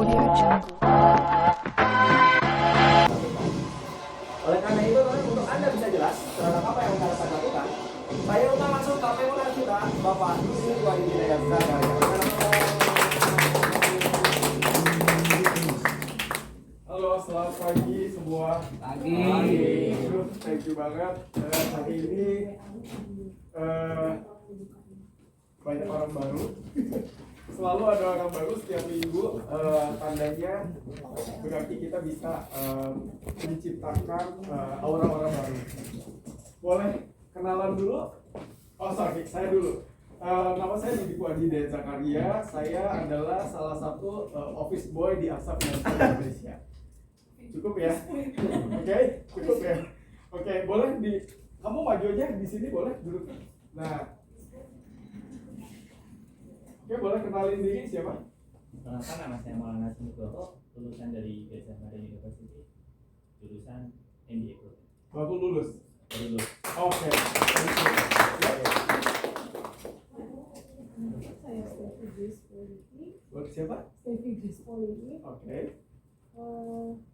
Oleh karena itu, untuk Anda bisa jelas terhadap apa yang akan saya lakukan, saya undang langsung KPU kita, Bapak Yusri Wahid Hidayat Zakaria. Halo, selamat pagi semua. Pagi. Thank you banget. Hari ini banyak orang baru. Selalu ada orang baru setiap minggu. Tandanya berarti kita bisa menciptakan aura-aura baru. Boleh kenalan dulu? Oh sorry, saya dulu. Nama saya Didi Hidayat Zakaria. Saya adalah salah satu office boy di Asap Financial Indonesia. Cukup ya? Oke, cukup ya? Oke, boleh kamu maju aja di sini, boleh duduk. Nah, oke, boleh kenalin diri siapa? Perkenalkan, nama saya Maulana Sumugoto, lulusan dari Gajah Mada University, jurusan MBA Program. Baru lulus. Oke. Saya Stevi Grace Politi. Buat siapa? Stevi Grace Politi. Oke.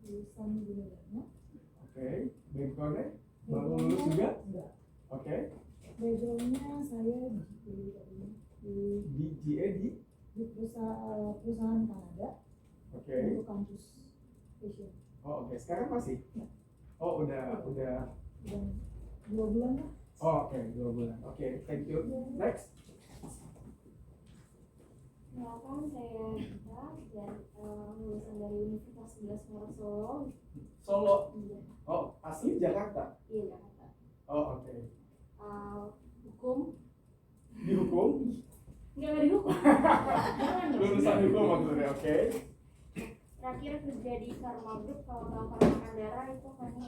Lulusan Gunawarna. Oke. Backgroundnya? Baru lulus juga? Enggak. Oke. Backgroundnya saya Di GA di perusahaan Kanada. Oke. Untuk kampus Asia. Oh, oke. Sekarang masih? Ya. Oh, udah. Dan 2 bulan lah. Oh, oke, 2 bulan. Oke, thank you. Next. Kenalkan, saya Gita dan lulusan dari Universitas 11 Maret Solo. Solo. Iya, Oh, asli Jakarta. iya Jakarta. Oh, oke. Hukum? Di hukum? Nggak di hukum. Lulusan hukum maksudnya, oke. Terakhir kerja di Karma Group. Kalau tahu Karma Kandara itu kami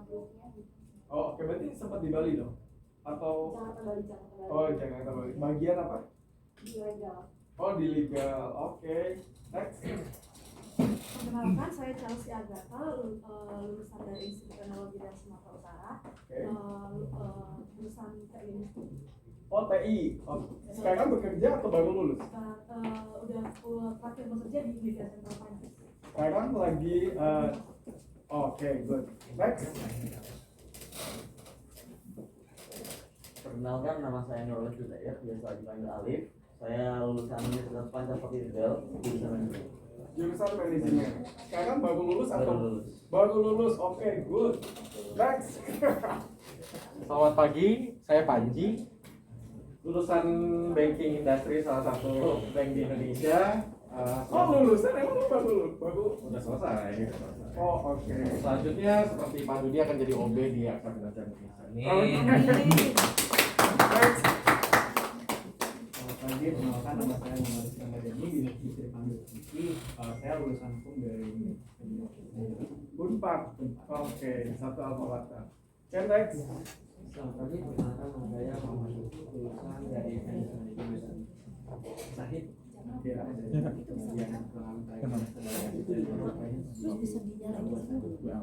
grupnya di Oh, oke, berarti sempat di Bali dong? Atau Jakarta Bali, Jakarta Bali. oh, Jakarta Bali. Bagian apa? Di legal. Oh, di legal. Oke. Next. Perkenalkan, saya Chelsea Agatha, lulusan dari Institut Teknologi dan Sumatera Utara, Oke. lulusan TI. Oh, TI. Oh, sekarang bekerja atau baru lulus? Udah terakhir bekerja di Media Center Finance. Sekarang lagi oke, good. Next. Perkenalkan, nama saya Nurul Hidayat, biasa dipanggil Alif. Saya lulusan Universitas Pancasila Tegal, jurusan manajemen. Jurusan manajemen. Sekarang baru lulus atau Baru lulus. Baru lulus. Oke, good. Next. Selamat pagi, saya Panji, lulusan banking industri salah satu bank di Indonesia. Oh, lulusan emang lu baru Udah selesai. Oh, oke. Selanjutnya seperti Pak Dudi akan jadi OB di Aksa Financial Indonesia. Next. Selamat pagi, perkenalkan, nama saya Muhammad Islam Badani, bisa dipanggil Kiki. Saya lulusan hukum dari Unpad. Oke, satu alfabeta. Oke, next. Selamat pagi, perkenalkan, nama saya Muhammad Yusuf, lulusan dari Financial Management. Sahid. Ya.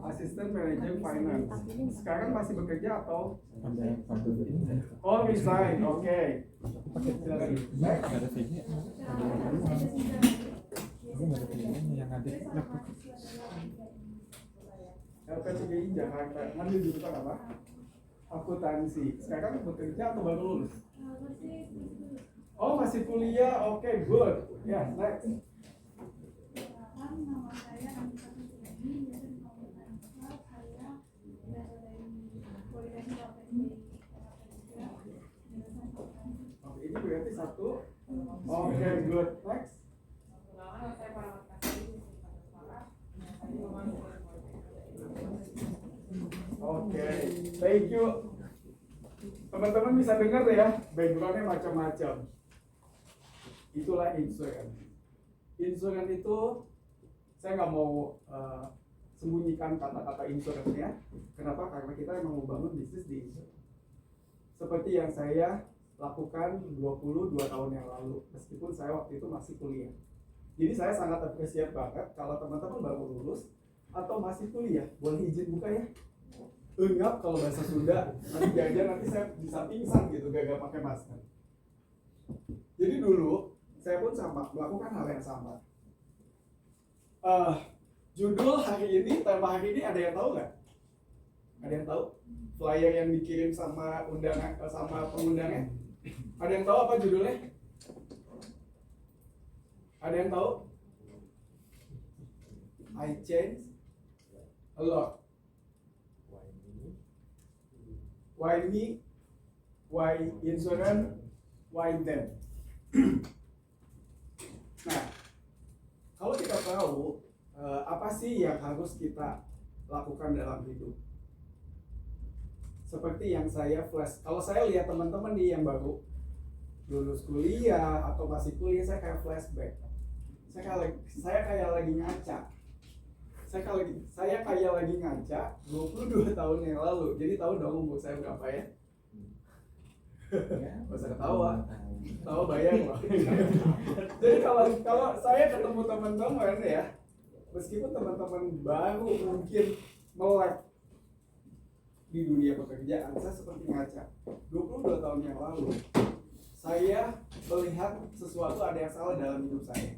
Asisten manajer finance. Sekarang masih bekerja atau? Oh, resign. Oke. Silakan. Next. LPCGI Jakarta. Ngambil jurusan apa? Akuntansi. Sekarang bekerja atau baru lulus? Oh, masih kuliah. Oke, good. Ya, next. Nama saya Anissa Fitriani, biasa dipanggil Anissa. Saya berasal dari Politeknik Oke, ini berarti satu. Oke, good. Next. Oke, thank you. Teman-teman bisa dengar ya, backgroundnya macam-macam. Itulah insurance. Insurance itu saya nggak mau sembunyikan kata-kata insurance ya. Kenapa? Karena kita memang membangun bisnis di insurance. Seperti yang saya lakukan 22 tahun yang lalu, meskipun saya waktu itu masih kuliah. Jadi saya sangat appreciate banget kalau teman-teman baru lulus atau masih kuliah, boleh izin buka ya? Enggak, kalau bahasa Sunda, nanti jangan nanti saya bisa pingsan gitu, gak pakai masker. Jadi dulu saya pun sama melakukan hal yang sama. Judul hari ini, tema hari ini ada yang tahu nggak? Ada yang tahu? Flyer yang dikirim sama undangan sama pengundangnya? Ada yang tahu apa judulnya? Ada yang tahu? I change a lot. Why me? Why insurance? Why them? Nah, kalau kita tahu apa sih yang harus kita lakukan dalam hidup? Seperti yang saya flash, kalau saya lihat teman-teman nih yang baru lulus kuliah atau masih kuliah, saya kayak flashback. Saya kayak lagi ngaca. Saya kayak lagi ngaca 22 tahun yang lalu. Jadi tahu dong umur saya berapa ya? Gak usah ketawa. Tahu bayang loh. Jadi kalau saya ketemu teman-teman ya, meskipun teman-teman baru mungkin melek di dunia pekerjaan, saya seperti ngaca 22 tahun yang lalu. Saya melihat sesuatu ada yang salah dalam hidup saya,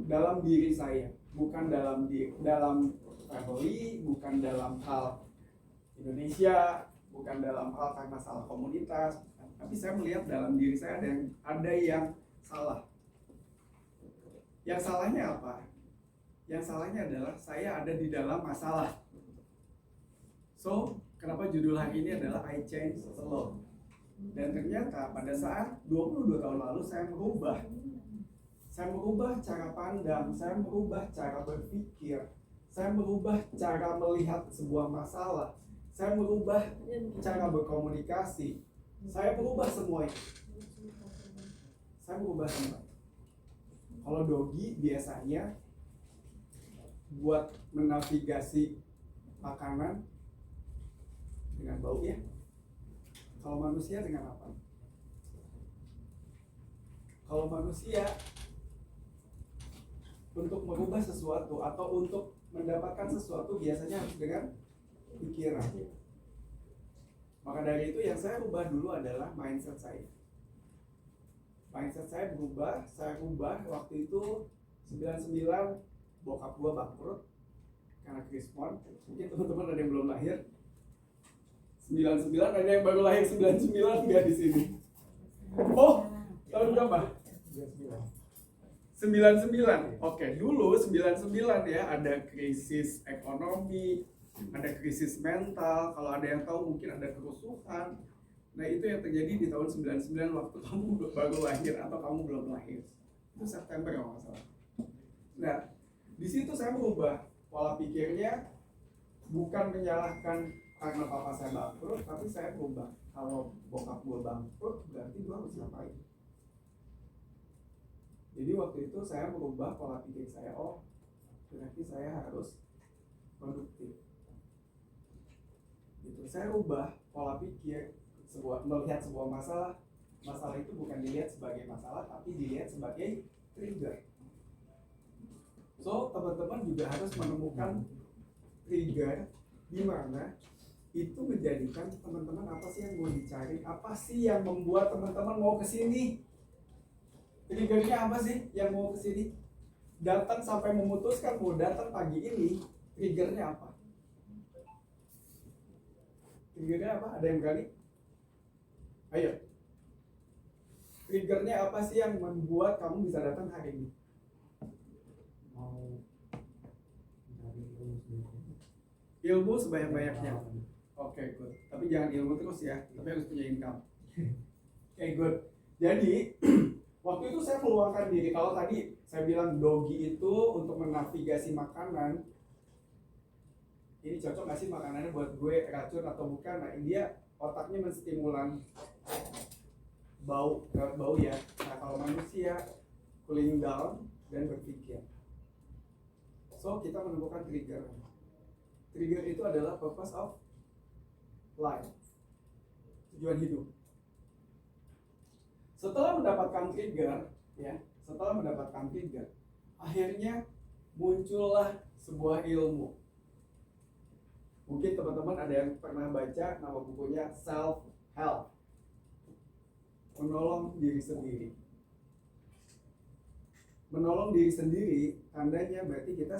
dalam diri saya, bukan dalam family, bukan dalam hal Indonesia, bukan dalam hal karena salah komunitas, tapi saya melihat dalam diri saya ada yang salah. Yang salahnya apa? Yang salahnya adalah saya ada di dalam masalah. So, kenapa judul hari ini adalah I change a lot. Dan ternyata pada saat 22 tahun lalu saya merubah cara pandang, saya merubah cara berpikir, saya merubah cara melihat sebuah masalah, saya merubah cara berkomunikasi, saya merubah semuanya. Saya merubah semua. Kalau Dogi biasanya buat menavigasi makanan dengan bau ya. Kalau manusia dengan apa? Kalau manusia untuk merubah sesuatu atau untuk mendapatkan sesuatu biasanya harus dengan pikiran. Maka dari itu yang saya rubah dulu adalah mindset saya. Mindset saya berubah, saya rubah waktu itu 99 bokap gua bangkrut karena krispon. Mungkin teman-teman ada yang belum lahir. 99 ada yang baru lahir 99 enggak di sini. Oh, tahun berapa? 99. Oke, dulu 99 ya ada krisis ekonomi, ada krisis mental, kalau ada yang tahu mungkin ada kerusuhan. Nah, itu yang terjadi di tahun 99 waktu kamu baru lahir atau kamu belum lahir. Itu September kalau nggak salah. Nah, di situ saya merubah pola pikirnya, bukan menyalahkan karena papa saya bangkrut, tapi saya berubah. Kalau bokap gue bangkrut, berarti gue harus ngapain? Jadi waktu itu saya merubah pola pikir saya, oh berarti saya harus produktif. Gitu. Saya rubah pola pikir, melihat sebuah masalah itu bukan dilihat sebagai masalah, tapi dilihat sebagai trigger. So teman-teman juga harus menemukan trigger di mana itu menjadikan teman-teman apa sih yang mau dicari, apa sih yang membuat teman-teman mau kesini. Triggernya apa sih yang mau kesini? Datang sampai memutuskan mau datang pagi ini, triggernya apa? Triggernya apa? Ada yang berani? Ayo. Triggernya apa sih yang membuat kamu bisa datang hari ini? Mau dari Ilmu sebanyak-banyaknya. Oke, good. Tapi jangan ilmu terus ya, tapi harus punya income. Oke, good. Jadi waktu itu saya meluangkan diri. Kalau tadi saya bilang Dogi itu untuk menavigasi makanan, ini cocok nggak sih makanannya buat gue, racun atau bukan? Nah, dia otaknya menstimulan bau ya. Nah, kalau manusia cooling down dan berpikir. So kita menemukan trigger. Trigger itu adalah purpose of life, tujuan hidup. Setelah mendapatkan trigger, akhirnya muncullah sebuah ilmu. Mungkin teman-teman ada yang pernah baca nama bukunya Self Help, menolong diri sendiri. menolong diri sendiri, tandanya berarti kita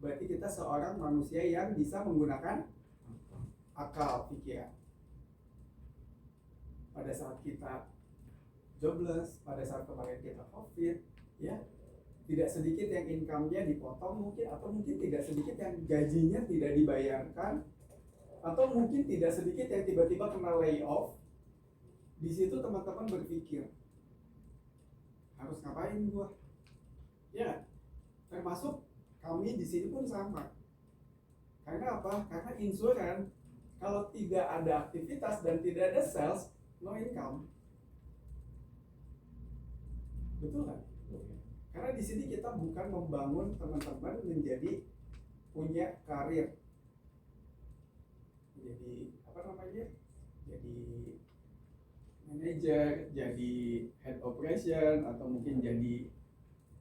berarti kita seorang manusia yang bisa menggunakan akal pikiran. Pada saat kita jobless, pada saat kemarin kita COVID, ya, tidak sedikit yang income-nya dipotong mungkin, atau mungkin tidak sedikit yang gajinya tidak dibayarkan, atau mungkin tidak sedikit yang tiba-tiba kena layoff. Di situ teman-teman berpikir, harus ngapain gua? Ya, termasuk kami di sini pun sama. Karena apa? Karena insuran, kalau tidak ada aktivitas dan tidak ada sales, no income. Betul kan? Karena di sini kita bukan membangun teman-teman menjadi punya karir, jadi apa namanya? Jadi manajer, jadi head operation, atau mungkin jadi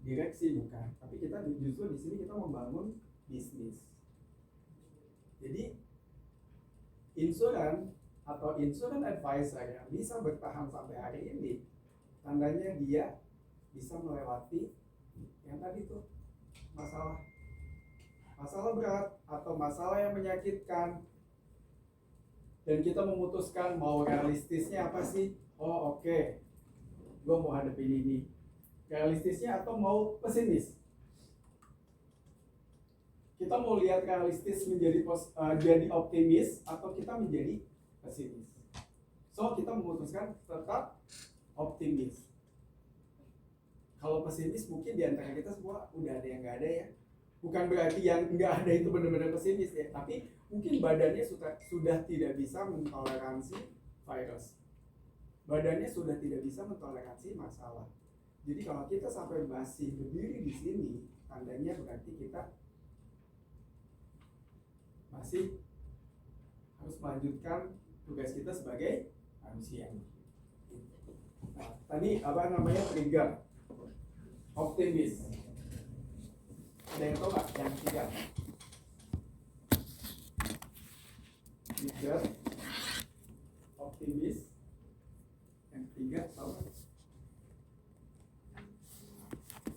direksi, bukan. Tapi kita justru di sini kita membangun bisnis. Jadi insuran atau insurance advisor yang bisa bertahan sampai hari ini, tandanya dia bisa melewati yang tadi tuh masalah berat atau masalah yang menyakitkan, dan kita memutuskan mau realistisnya apa sih. Oh oke, gue mau hadapin ini realistisnya, atau mau pesimis. Kita mau lihat realistis menjadi jadi optimis, atau kita menjadi pesimis. So kita memutuskan tetap optimis. Kalau pesimis mungkin di antara kita semua udah ada yang nggak ada ya. Bukan berarti yang nggak ada itu benar-benar pesimis ya, tapi mungkin badannya sudah tidak bisa mentoleransi virus. Badannya sudah tidak bisa mentoleransi masalah. Jadi kalau kita sampai masih berdiri di sini, tandanya berarti kita masih harus melanjutkan tugas kita sebagai manusia. Nah, tadi apa namanya trigger? Optimis. Ada yang tahu nggak yang tiga? Trigger, optimis, yang ketiga tahu nggak?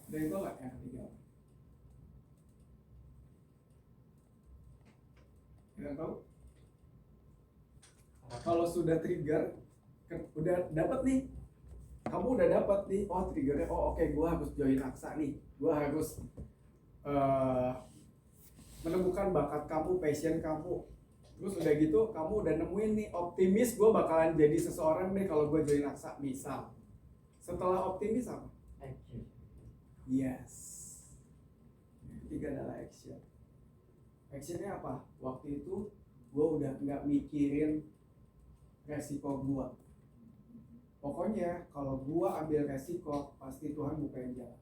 Ada yang tahu nggak yang ketiga? Ada yang tahu? Kalau sudah trigger, udah dapat nih. Kamu udah dapat nih, oh triggernya, oh oke, gue harus join Aksa nih, gue harus menemukan bakat kamu, passion kamu. Terus udah gitu, kamu udah nemuin nih, optimis gue bakalan jadi seseorang nih kalau gue join Aksa, misal. Setelah optimis apa? Action. Yes. Yang ketiga adalah action. Actionnya apa? Waktu itu gue udah nggak mikirin resiko gue. Pokoknya kalau gua ambil resiko, pasti Tuhan bukain jalan.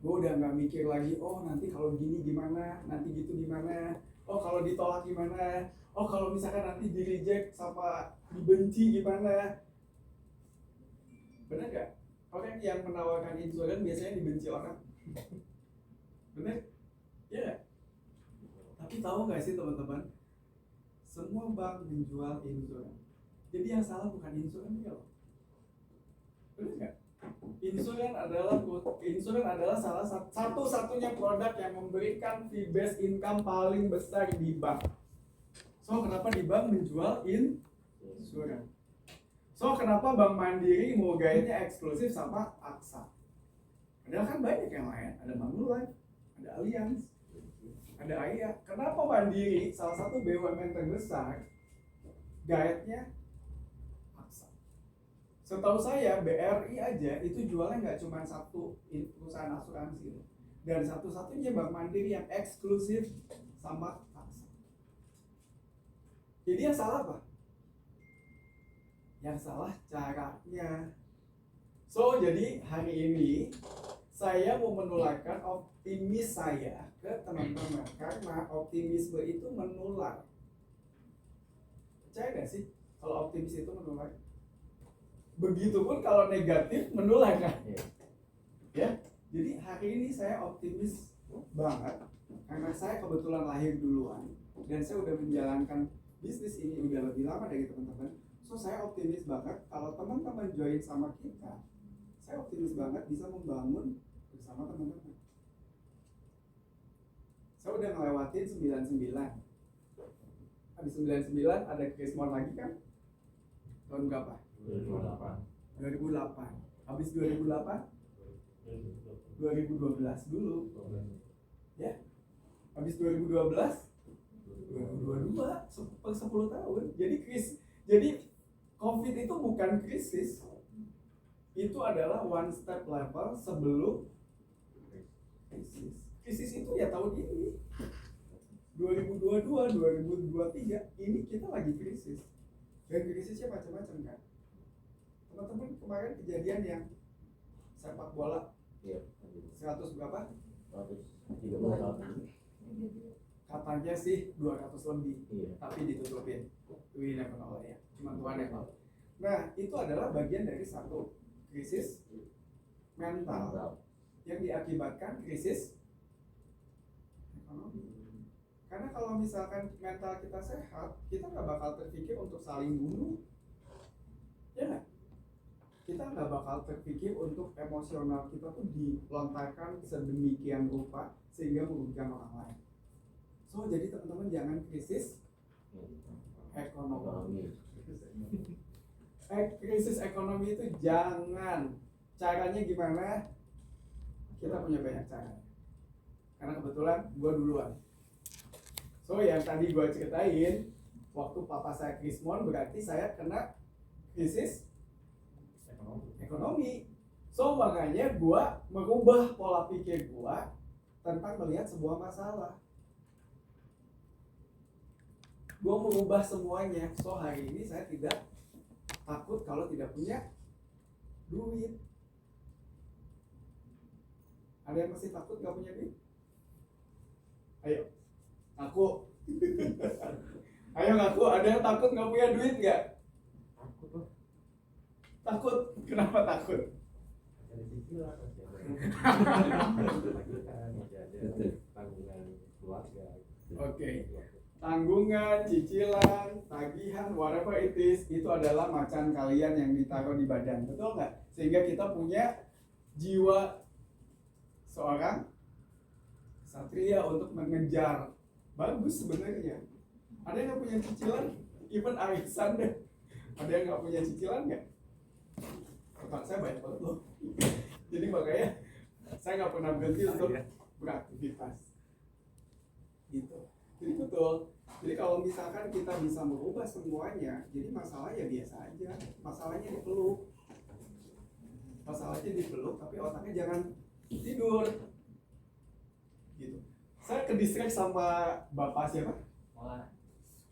Gua udah nggak mikir lagi, oh nanti kalau gini gimana, nanti gitu gimana, oh kalau ditolak gimana, oh kalau misalkan nanti di reject sama dibenci gimana. Bener gak? Orang yang menawarkan insuran biasanya dibenci orang. Bener? Iya gak? Tapi tahu nggak sih teman-teman, semua bank menjual insuran. Jadi yang salah bukan insuran ya loh. Benar nggak? Insuran adalah salah satu-satunya produk yang memberikan fee based income paling besar di bank. So kenapa di bank menjual insuran? So kenapa Bank Mandiri mau gayanya eksklusif sama Aksa? Padahal kan banyak yang lain. Ada Manulife, ada Allianz, ada AIA. Kenapa Mandiri, salah satu BUMN terbesar, guide-nya Aksa? Setahu saya BRI aja itu jualnya nggak cuma satu perusahaan asuransi, dan satu-satunya Bank Mandiri yang eksklusif sama Aksa. Jadi yang salah apa? Yang salah caranya. So jadi hari ini saya mau menularkan optimis saya ke teman-teman, karena optimisme itu menular. Percaya gak sih kalau optimis itu menular? Begitupun kalau negatif menular kan? Ya, jadi hari ini saya optimis banget karena saya kebetulan lahir duluan dan saya udah menjalankan bisnis ini udah lebih lama dari teman-teman. So saya optimis banget kalau teman-teman join sama kita, saya optimis banget bisa membangun bersama teman-teman. Saya udah ngelewatin 99. Habis 99 ada Krismon lagi kan? Tahun berapa? 2008. Habis 2008? 2012 dulu. Ya. Habis 2012? 2022. Per 10 tahun. Jadi COVID itu bukan krisis. Itu adalah one step level sebelum krisis. Krisis itu ya tahun ini. 2022, 2023 ini kita lagi krisis. Dan krisisnya macam-macam kan. Teman-teman kemarin kejadian yang sepak bola 100 berapa? 130. Katanya sih 200 lebih, Iya. tapi ditutupin. We never know ya, cuma Tuhan yang tahu. Nah, itu adalah bagian dari satu krisis mental yang diakibatkan krisis ekonomi. Karena kalau misalkan mental kita sehat, kita nggak bakal terpikir untuk saling bunuh, ya nggak? Kita nggak bakal terpikir untuk emosional kita tuh dilontarkan sedemikian rupa sehingga merugikan orang lain. So jadi teman-teman jangan krisis ekonomi. Krisis ekonomi itu jangan. Caranya gimana? Kita punya banyak cara. Karena kebetulan gue duluan. So yang tadi gue ceritain, waktu papa saya Krismon berarti saya kena krisis ekonomi. So makanya gue merubah pola pikir gue tentang melihat sebuah masalah. Gue merubah semuanya. So hari ini saya tidak takut kalau tidak punya duit. Ada yang masih takut gak punya duit? Ayo, aku. Ayo ngaku, ada yang takut gak punya duit gak? Takut? Kenapa takut? Ada cicilan, tanggungan keluarga. Oke. Tanggungan, cicilan, tagihan, whatever it is, itu adalah macan kalian yang ditaruh di badan, betul nggak? Sehingga kita punya jiwa seorang satria untuk mengejar. Bagus sebenarnya. Ada yang nggak punya cicilan? Even arisan deh. Ada yang nggak punya cicilan nggak? Otak saya banyak banget loh. Jadi makanya saya nggak pernah berhenti untuk beraktivitas. Gitu. Jadi betul. Jadi kalau misalkan kita bisa merubah semuanya, jadi masalah ya biasa aja. Masalahnya dipeluk. Masalahnya dipeluk, tapi otaknya jangan tidur. Gitu. Saya ke-distract sama bapak siapa?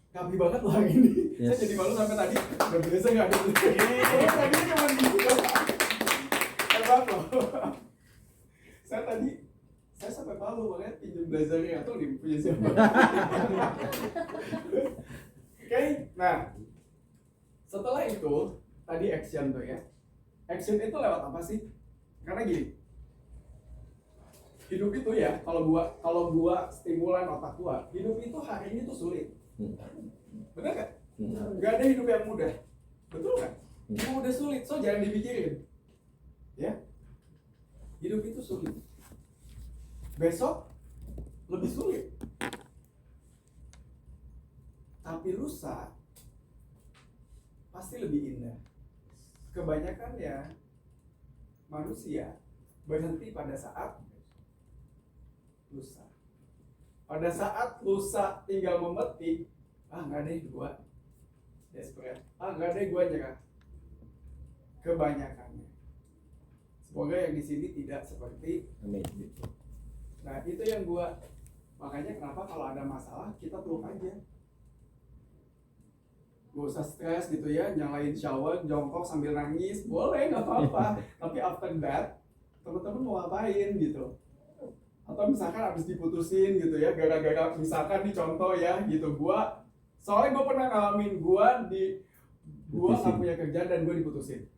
Kami banget loh hari ini. Saya jadi malu sampai tadi. Udah biasa nggak ada. Tadi cuma gitu. Hebat loh. Saya sampai malu makanya pinjam blazernya atau punya siapa. Oke, nah setelah itu tadi action tuh ya. Action itu lewat apa sih? Karena gini, hidup itu ya kalau gua stimulan otak gua, hidup itu hari ini tuh sulit. Benar gak? Gak ada hidup yang mudah. Betul gak? Hidup udah sulit, so jangan dipikirin. Ya, hidup itu sulit. Besok lebih sulit. Tapi lusa pasti lebih indah. Kebanyakan ya manusia berhenti pada saat lusa. Pada saat lusa tinggal memetik, nggak deh gua desperate, nggak deh gua nyerah. Kebanyakannya. Semoga yang di sini tidak seperti itu. Nah itu yang gua, makanya kenapa kalau ada masalah kita peluk aja. Gak usah stres gitu ya, nyalain shower, jongkok sambil nangis, boleh nggak apa-apa. Tapi after that, teman-teman mau ngapain gitu? Atau misalkan habis diputusin gitu ya, gara-gara misalkan nih contoh ya gitu, soalnya gue pernah ngalamin gue nggak punya kerjaan dan gue diputusin.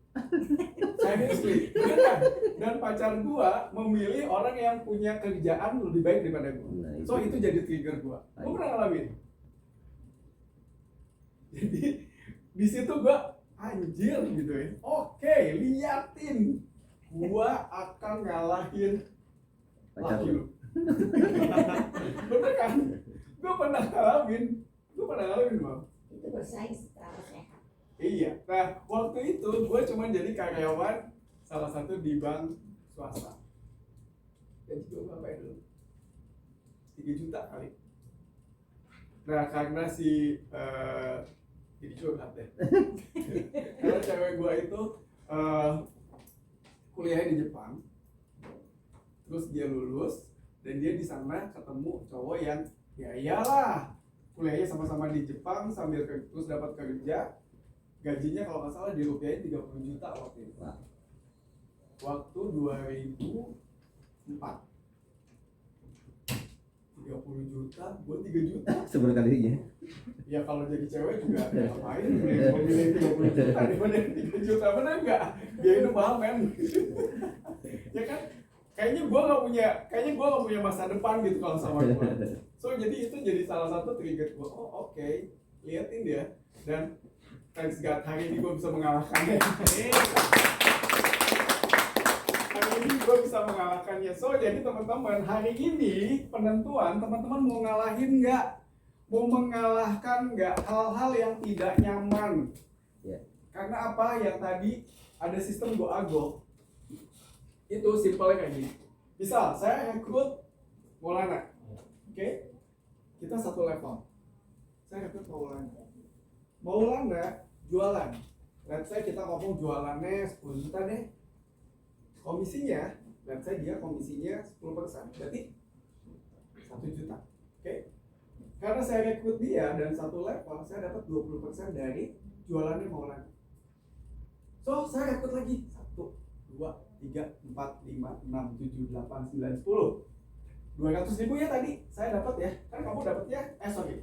Seriously, beneran. Dan pacar gue memilih orang yang punya kerjaan lebih baik daripada gue. So itu jadi trigger gue. Gue pernah ngalamin. Jadi di situ gue anjir gitu ya. Oke, liatin, gua akan ngalahin Pacar laki lu. lu. Bener kan? Gua pernah ngalamin Bang. Itu bersaing secara sehat. Iya, nah waktu itu gue cuma jadi karyawan salah satu di bank swasta. Gaji gue berapa ya dulu? 3 juta kali. Nah karena jadi curhat deh. Karena cewek gue itu kuliahnya di Jepang, terus dia lulus dan dia di sana ketemu cowok yang ya iyalah kuliahnya sama-sama di Jepang sambil terus dapat kerja. Gajinya kalau nggak salah dirupiahin 30 juta waktu itu. Waktu 2004. 30 juta, gue 3 juta. Sebulan kalinya. Ya kalau jadi cewek juga ngapain memilih 30 juta daripada 3 juta, bener nggak? Biaya hidup mahal men. Ya kan? Kayaknya gue nggak punya masa depan gitu kalau sama gue. So jadi itu jadi salah satu trigger gue. Oh oke, liatin dia. Dan thanks God hari ini gue bisa mengalahkannya. Hari ini gue bisa mengalahkannya. So jadi teman-teman, hari ini penentuan teman-teman mau ngalahin nggak? Mau mengalahkan nggak hal-hal yang tidak nyaman? Yeah. Karena apa? Yang tadi ada sistem go ago. Itu simpelnya kayak gini. Misal saya rekrut Maulana, oke? Kita satu level. Saya rekrut Maulana jualan. Let's say kita ngomong jualannya 10 juta deh. Komisinya, let's say dia komisinya 10%. Berarti 1 juta. Oke? Karena saya rekrut dia dan satu level, saya dapat 20% dari jualannya Maulana. So, saya rekrut lagi 1, 2, 3, 4, 5, 6, 7, 8, 9, 10. 200.000 ya tadi saya dapat ya. Kan kamu dapatnya,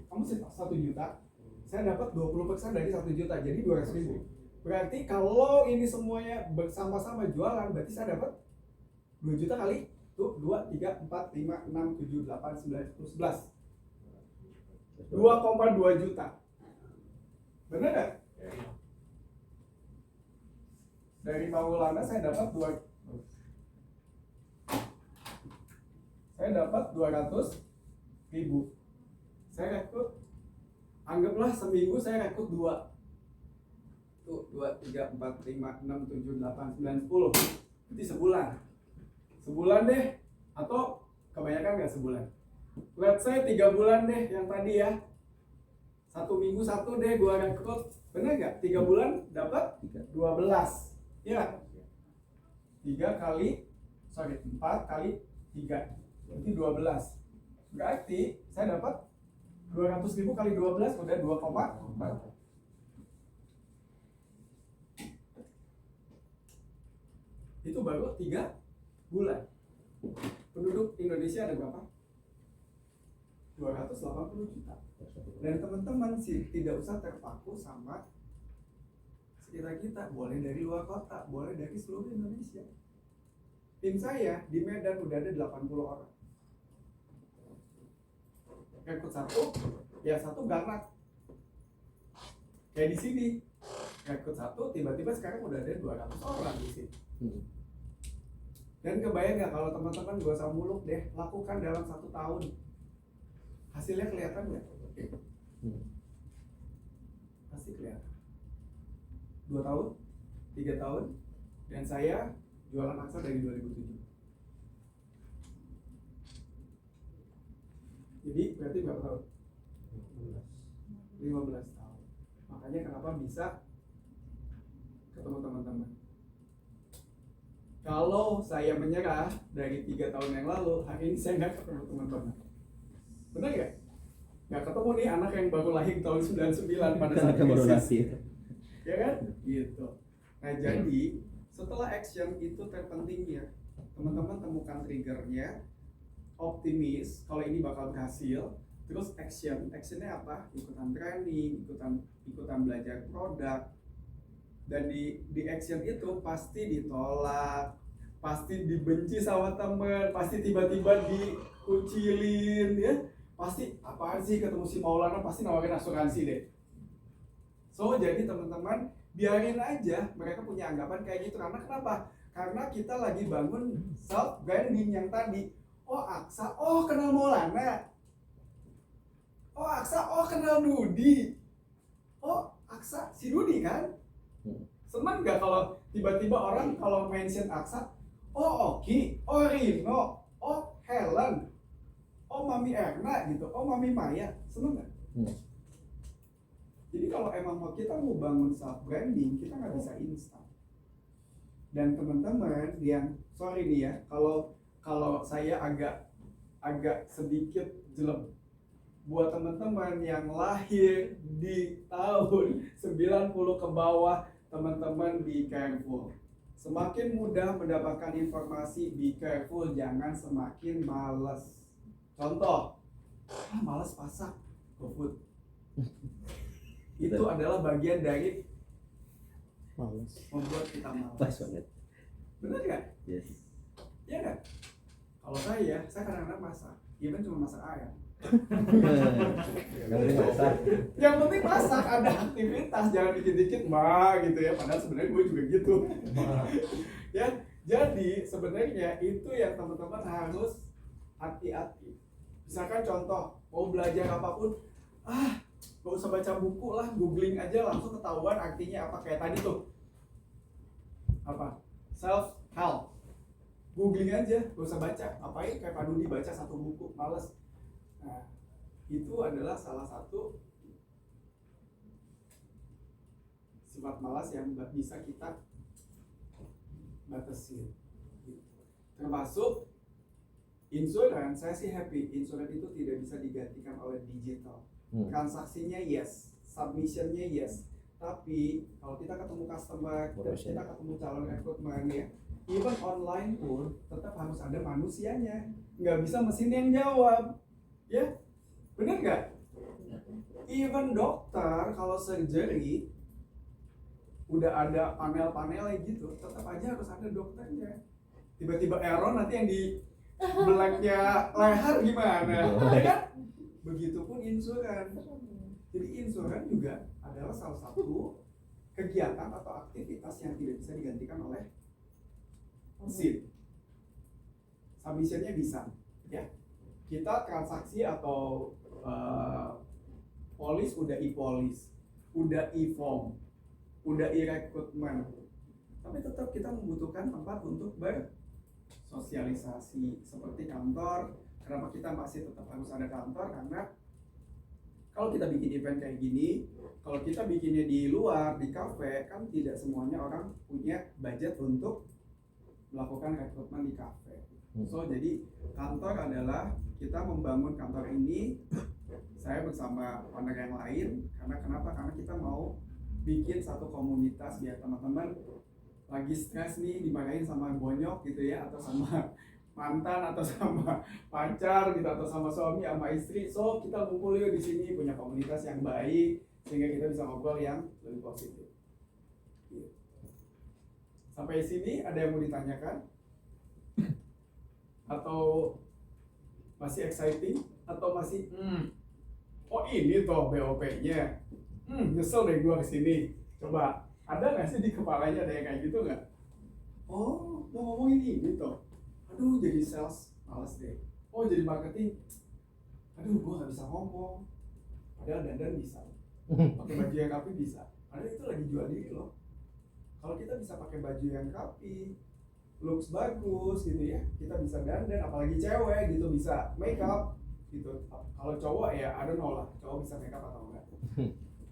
kamu 1 juta. Saya dapat 20% dari 1 juta, jadi 200.000. Berarti kalau ini semuanya bersama-sama jualan, berarti saya dapat 2 juta kali tuh 2, 3, 4, 5, 6, 7, 8, 9, 10, 11. 2,2 juta. Bener gak? Dari Maulana saya dapat 200.000. Saya rekrut, anggaplah seminggu saya rekrut 2. Tuh 2, 3, 4, 5, 6, 7, 8, 9, 10. Berarti sebulan. Sebulan deh. Atau kebanyakan nggak sebulan. Let's say 3 bulan deh yang tadi ya. 1 minggu 1 deh gua rekrut. Bener nggak? 3 bulan dapat 12. Iya. 4 kali 3. Berarti 12. Berarti saya dapat 200.000 kali 12 udah 2,4. Itu baru 3 bulan. Penduduk Indonesia ada berapa? 280 juta. Dan teman-teman sih tidak usah terpaku sama sekitar kita. Boleh dari luar kota, boleh dari seluruh Indonesia. Tim saya di Medan udah ada 80 orang. Rekrut 1, ya 1 garnak. Kayak di sini. Rekrut 1, tiba-tiba sekarang udah ada 200 orang di sini. Dan kebayang nggak kalau teman-teman gak usah muluk deh, lakukan dalam 1 tahun. Hasilnya kelihatan nggak? Pasti kelihatan. 2 tahun, 3 tahun, dan saya jualan aksa dari 2007. Jadi berarti berapa tahun? 15 tahun. Makanya kenapa bisa ketemu teman-teman. Kalau saya menyerah dari 3 tahun yang lalu, hari ini saya nggak ketemu teman-teman. Benar nggak? Nggak ketemu nih anak yang baru lahir tahun 99 pada saat krisis. Ya kan? Gitu. Nah jadi setelah action itu terpentingnya, teman-teman temukan triggernya, optimis kalau ini bakal berhasil. Terus actionnya apa? Ikutan training, ikutan belajar produk. Dan di action itu pasti ditolak, pasti dibenci sama temen, pasti tiba-tiba dikucilin ya. Pasti apaan sih ketemu si Maulana, pasti nawarin asuransi deh. So jadi teman-teman biarin aja mereka punya anggapan kayak gitu. Karena kenapa? Karena kita lagi bangun self branding yang tadi. Oh Aksa, oh kenal Maulana. Oh Aksa, oh kenal Dudi. Oh Aksa, si Dudi kan? Senang nggak kalau tiba-tiba orang kalau mention Aksa, oh Oki, oh Rino, oh Helen, oh Mami Erna gitu, oh Mami Maya, seneng nggak? Jadi kalau emang kita mau bangun self branding, kita nggak bisa instan. Dan teman-teman yang sorry nih ya, kalau saya agak sedikit jelek buat teman-teman yang lahir di tahun 90 ke bawah, teman-teman be careful. Semakin mudah mendapatkan informasi, be careful, jangan semakin malas. Contoh, malas masak, GoFood. Itu adalah bagian dari Males. membuat kita malas. Pas banget. Benar nggak? Yes. Iya nggak? Kalau saya kadang-kadang masak, even cuma masak ayam. Yang penting masak. Yang penting masak, ada aktivitas, jangan dikit-dikit mah gitu ya. Padahal sebenarnya gue juga gitu. Ya, jadi sebenarnya itu yang teman-teman harus hati-hati. Misalkan contoh mau belajar apapun, gak usah baca buku lah, googling aja langsung ketahuan artinya apa. Kayak tadi tuh apa? Self help. Googling aja, gak usah baca. Apain kayak Pak Dudi baca satu buku, males. Nah, itu adalah salah satu sifat malas yang bisa kita batasin. Termasuk insurance, saya sih happy. Insurance itu tidak bisa digantikan oleh digital. Transaksinya yes, submissionnya yes. Tapi kalau kita ketemu customer, kita ketemu calon rekrutmen ya, even online pun tetap harus ada manusianya. Nggak bisa mesin yang jawab. Ya, bener nggak? Even dokter kalau surgery udah ada panel-panelnya gitu, tetap aja harus ada dokternya. Tiba-tiba error nanti yang di blacknya leher gimana? Ya kan? Begitupun insurans. Jadi insurans juga adalah salah satu kegiatan atau aktivitas yang tidak bisa digantikan oleh mesin. Submissionnya bisa, ya. Kita transaksi atau polis udah e-polis, udah e-form, udah e-recruitment. Tapi tetap kita membutuhkan tempat untuk bersosialisasi seperti kantor. Kenapa kita masih tetap harus ada kantor? Karena kalau kita bikin event kayak gini, kalau kita bikinnya di luar, di kafe, kan tidak semuanya orang punya budget untuk melakukan rekrutmen di kafe. So, jadi kantor adalah kita membangun kantor ini, saya bersama partner yang lain, karena kenapa? Karena kita mau bikin satu komunitas biar teman-teman lagi stres nih, dimarahin sama bonyok gitu ya, atau sama mantan atau sama pacar gitu atau sama suami sama istri. So kita kumpul yuk di sini, punya komunitas yang baik sehingga kita bisa ngobrol yang lebih positif. Sampai sini ada yang mau ditanyakan? Atau masih exciting? Atau masih oh ini toh BOP-nya. Nyesel deh gua kesini. Coba ada nggak sih di kepalanya ada yang kayak gitu nggak? Oh mau ngomongin ini toh. Aduh jadi sales, males deh. Oh jadi marketing, aduh gue gak bisa ngomong. Padahal dandan bisa, pakai baju yang rapi bisa. Padahal itu lagi jual diri loh. Kalau kita bisa pakai baju yang rapi, looks bagus gitu ya, kita bisa dandan, apalagi cewek gitu bisa make up gitu. Kalau cowok ya I don't know lah, cowok bisa make up atau enggak.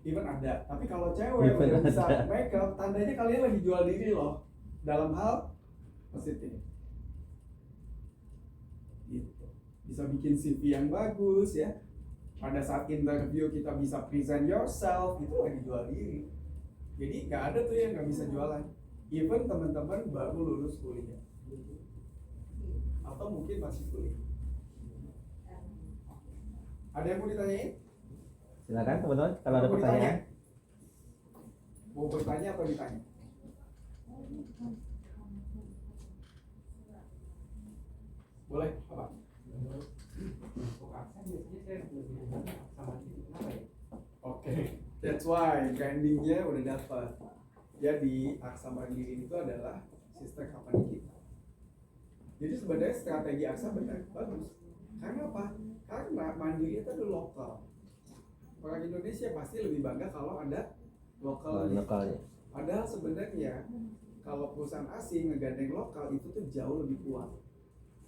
Even ada, tapi kalau cewek udah bisa make up, tandanya kalian lagi jual diri loh dalam hal positif. Gitu. Bisa bikin CV yang bagus ya. Pada saat interview kita bisa present yourself, itu lagi jual diri. Jadi nggak ada tuh yang nggak bisa jualan. Even teman-teman baru lulus kuliah atau mungkin masih kuliah. Ada yang mau ditanyain? Silakan teman-teman kalau ada pertanyaan. Mau bertanya atau ditanya? Boleh, apa? Oke, that's why brandingnya udah dapat. Jadi Aksa Mandiri itu adalah sister company kita. Jadi sebenarnya strategi Aksa benar bagus. Karena apa? Karena Mandiri itu adalah lokal. Orang Indonesia pasti lebih bangga kalau ada lokalnya. Lokalnya. Padahal sebenarnya kalau perusahaan asing ngegandeng lokal itu tuh jauh lebih kuat.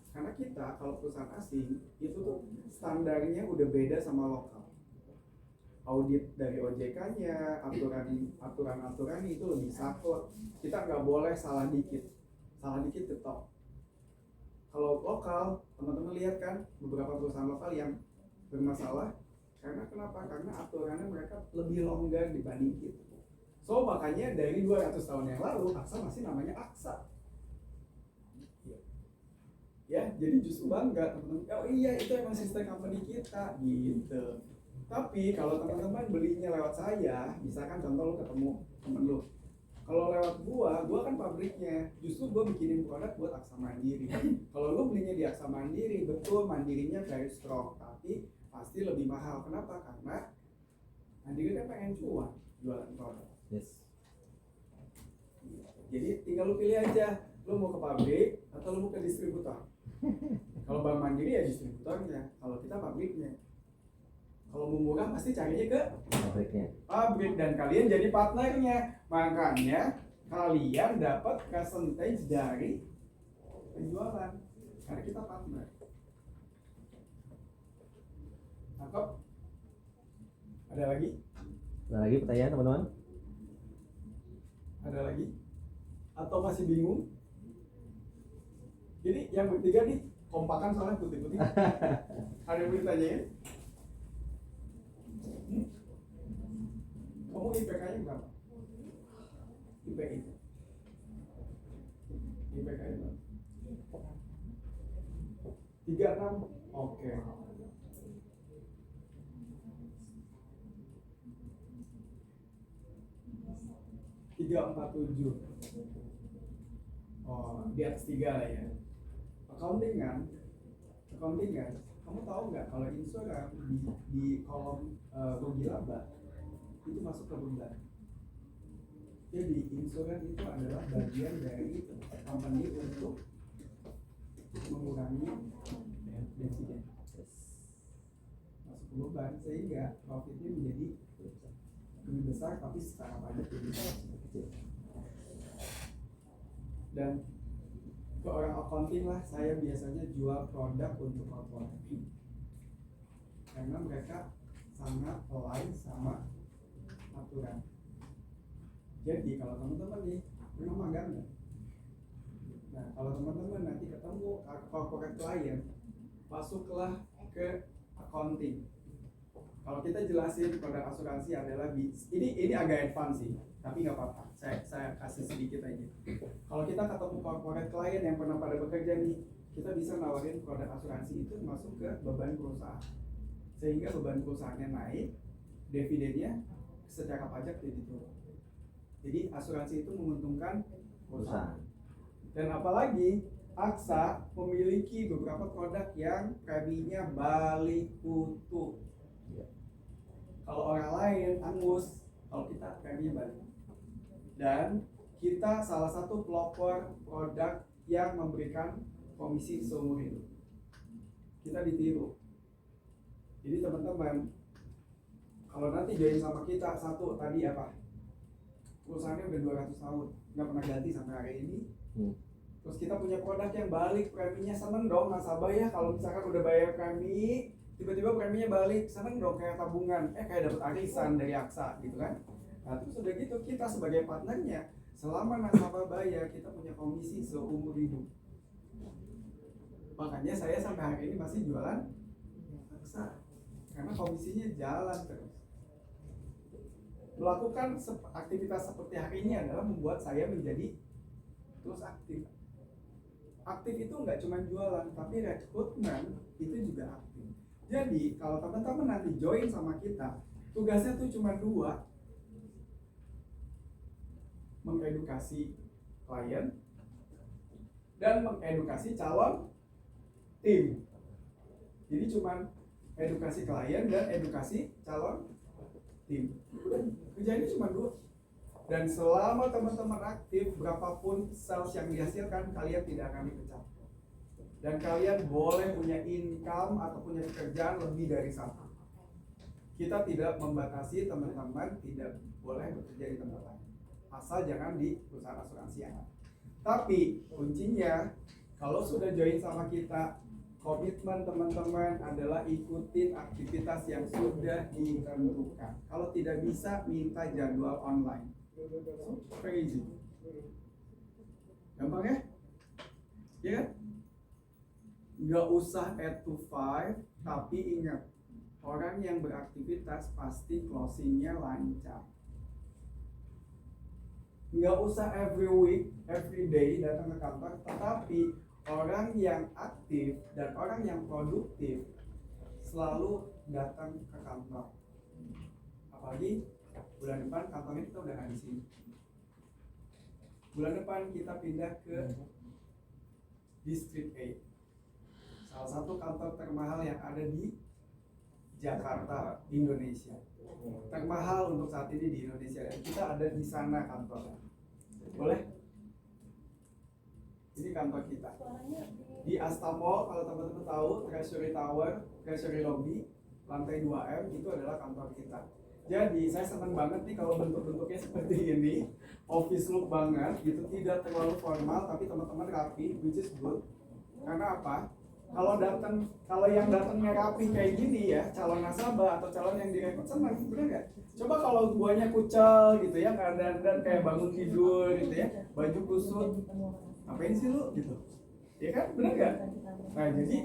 Karena kita kalau perusahaan asing itu tuh standarnya udah beda sama lokal. Audit dari OJK-nya, aturan-aturan itu lebih saklek. Kita nggak boleh salah dikit tetap. Kalau lokal, teman-teman lihat kan beberapa perusahaan lokal yang bermasalah karena kenapa? Karena aturannya mereka lebih longgar dibanding kita. So makanya dari 200 tahun yang lalu Aksa masih namanya Aksa. Ya, jadi justru bangga teman-teman. Oh iya, itu emang sistem company kita gitu. Tapi kalau teman-teman belinya lewat saya, misalkan contoh lu ketemu temen lu, kalau lewat gua kan pabriknya, justru gua bikinin produk buat Aksa Mandiri. Kalau lu belinya di Aksa Mandiri, betul Mandirinya very strong, tapi pasti lebih mahal. Kenapa? Karena Mandiri kan pengen cuan jualan produk. Yes. Jadi tinggal lu pilih aja, lu mau ke pabrik atau lu mau ke distributor. Kalau Bank Mandiri ya distributornya, kalau kita pabriknya. Kalau mau murah pasti carinya ke pabrik dan kalian jadi partnernya. Makanya kalian dapat percentage dari penjualan karena kita partner. Tangkap? Ada lagi? Ada lagi pertanyaan teman-teman? Ada lagi? Atau masih bingung? Jadi yang bertiga nih kompakan soalnya putih-putih. Ada yang mau ditanyain? Kamu IPK-nya berapa? IPK-nya berapa? 36? Oke. Tiga empat tujuh. Oh, di atas 3 lah ya. Accounting kan? Kamu tahu nggak kalau insuran di kolom rugi laba itu masuk ke beban. Jadi insuran itu adalah bagian dari company untuk mengurangi dividen. Masuk ke beban sehingga profitnya menjadi lebih besar tapi secara pajak lebih kecil. Dan ke orang accounting lah saya biasanya jual produk untuk corporate karena mereka sangat align sama aturan. Jadi kalau teman-teman nih memang magang nggak? Nah kalau teman-teman nanti ketemu corporate client, masuklah ke accounting. Kalau kita jelasin produk asuransi adalah ini agak advance sih, tapi nggak apa-apa. Saya kasih sedikit aja. Kalau kita ketemu corporate client yang pernah pada bekerja nih, kita bisa nawarin produk asuransi itu masuk ke beban perusahaan, sehingga beban perusahaannya naik, dividennya secara pajak jadi turun. Jadi asuransi itu menguntungkan perusahaan. Dan apalagi Aksa memiliki beberapa produk yang preminya balik utuh. Kalau orang lain angus, kalau kita preminya balik. Dan kita salah satu pelopor produk yang memberikan komisi seumur hidup. Kita ditiru. Jadi teman-teman, kalau nanti join sama kita satu tadi apa? Perusahaannya udah 200 tahun, nggak pernah ganti sampai hari ini. Terus kita punya produk yang balik preminya, seneng dong nasabah ya. Kalau misalkan udah bayar premi, tiba-tiba preminya balik, seneng dong kayak tabungan, kayak dapat arisan dari Aksa gitu kan. Nah terus udah gitu kita sebagai partnernya, selama nasabah bayar kita punya komisi seumur hidup. Makanya saya sampai hari ini masih jualan Aksa karena komisinya jalan terus. Melakukan aktivitas seperti hari ini adalah membuat saya menjadi terus aktif. Aktif itu nggak cuma jualan, tapi rekrutmen itu juga aktif. Jadi kalau teman-teman nanti join sama kita, tugasnya tuh cuma 2, mengedukasi klien dan mengedukasi calon tim. Jadi cuma edukasi klien dan edukasi calon tim. Udah, kerjanya cuma 2. Dan selama teman-teman aktif, berapapun sales yang dihasilkan, kalian tidak akan dipecat. Dan kalian boleh punya income atau punya pekerjaan lebih dari satu. Kita tidak membatasi teman-teman tidak boleh bekerja di tempat lain. Asal jangan di perusahaan asuransi yang ada. Tapi kuncinya, kalau sudah join sama kita, komitmen teman-teman adalah ikutin aktivitas yang sudah ditentukan. Kalau tidak bisa, minta jadwal online. Very easy. Gampang ya? Ya kan? Nggak usah 8 to 5, tapi ingat, orang yang beraktivitas pasti closingnya lancar. Nggak usah every week, every day datang ke kantor, tetapi orang yang aktif dan orang yang produktif selalu datang ke kantor. Apalagi bulan depan kantornya kita udah nggak di sini. Bulan depan kita pindah ke District 8, salah satu kantor termahal yang ada di Jakarta, Indonesia. Termahal untuk saat ini di Indonesia, dan kita ada di sana kantornya. Boleh? Ini kantor kita di Asta Mall. Kalau teman-teman tahu, Treasury Tower, Treasury Lobby, lantai 2M itu adalah kantor kita. Jadi saya senang banget nih kalau bentuk-bentuknya seperti ini, office look banget gitu, tidak terlalu formal tapi teman-teman rapi, which is good. Karena apa? Kalau yang datangnya rapi kayak gini ya, calon nasabah atau calon yang direkrut senang, bener nggak? Coba kalau guanya kucel gitu ya, dan kayak bangun tidur gitu ya, baju kusut, ngapain sih lu gitu? Ya kan, bener nggak? Nah jadi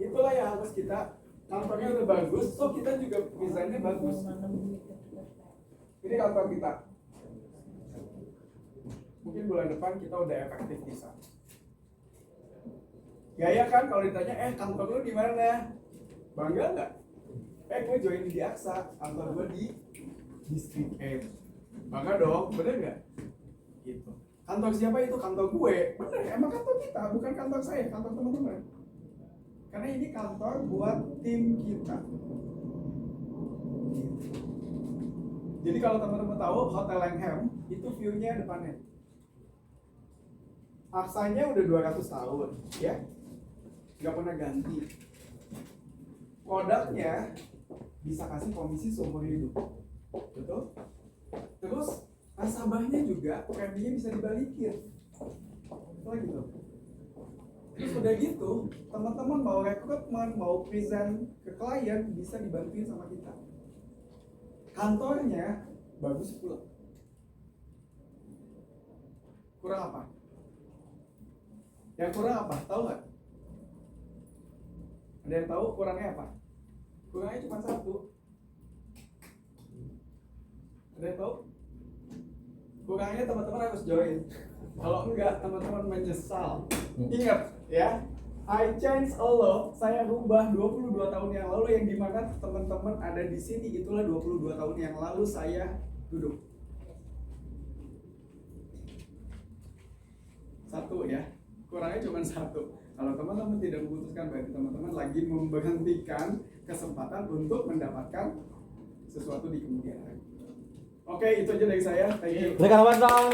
itulah yang harus kita. Kantornya udah bagus, so kita juga desainnya bagus. Ini kantor kita. Mungkin bulan depan kita udah efektif bisa. Gaya kan kalau ditanya, kantor lu di mana? Bangga nggak? Gue join di Aksa, kantor gue di District 8. Bangga dong, bener nggak? Gitu. Kantor siapa itu? Kantor gue. Bener, emang kantor kita, bukan kantor saya, kantor teman-teman. Karena ini kantor buat tim kita. Jadi kalau teman-teman tahu Hotel Langham itu view-nya depannya. Aksanya udah 200 tahun, ya, nggak pernah ganti. Produknya bisa kasih komisi seumur hidup, betul? Terus nasabahnya juga preminya bisa dibalikin, betul gitu. Terus udah gitu, teman-teman mau rekrutmen, mau present ke klien bisa dibantuin sama kita. Kantornya bagus pula. Kurang apa? Yang kurang apa? Tahu nggak? Ada yang tahu kurangnya apa? Kurangnya cuma satu. Ada yang tahu? Kurangnya teman-teman harus join. Kalau enggak, teman-teman menyesal. Ingat ya, I change a lot. Saya rubah 22 tahun yang lalu, yang dimana teman-teman ada di sini itulah 22 tahun yang lalu saya duduk. Satu ya, kurangnya cuma satu. Kalau teman-teman tidak memutuskan, berarti teman-teman lagi memberhentikan kesempatan untuk mendapatkan sesuatu di kemudian hari. Oke, itu aja dari saya. Thank you. Berikan aman dong.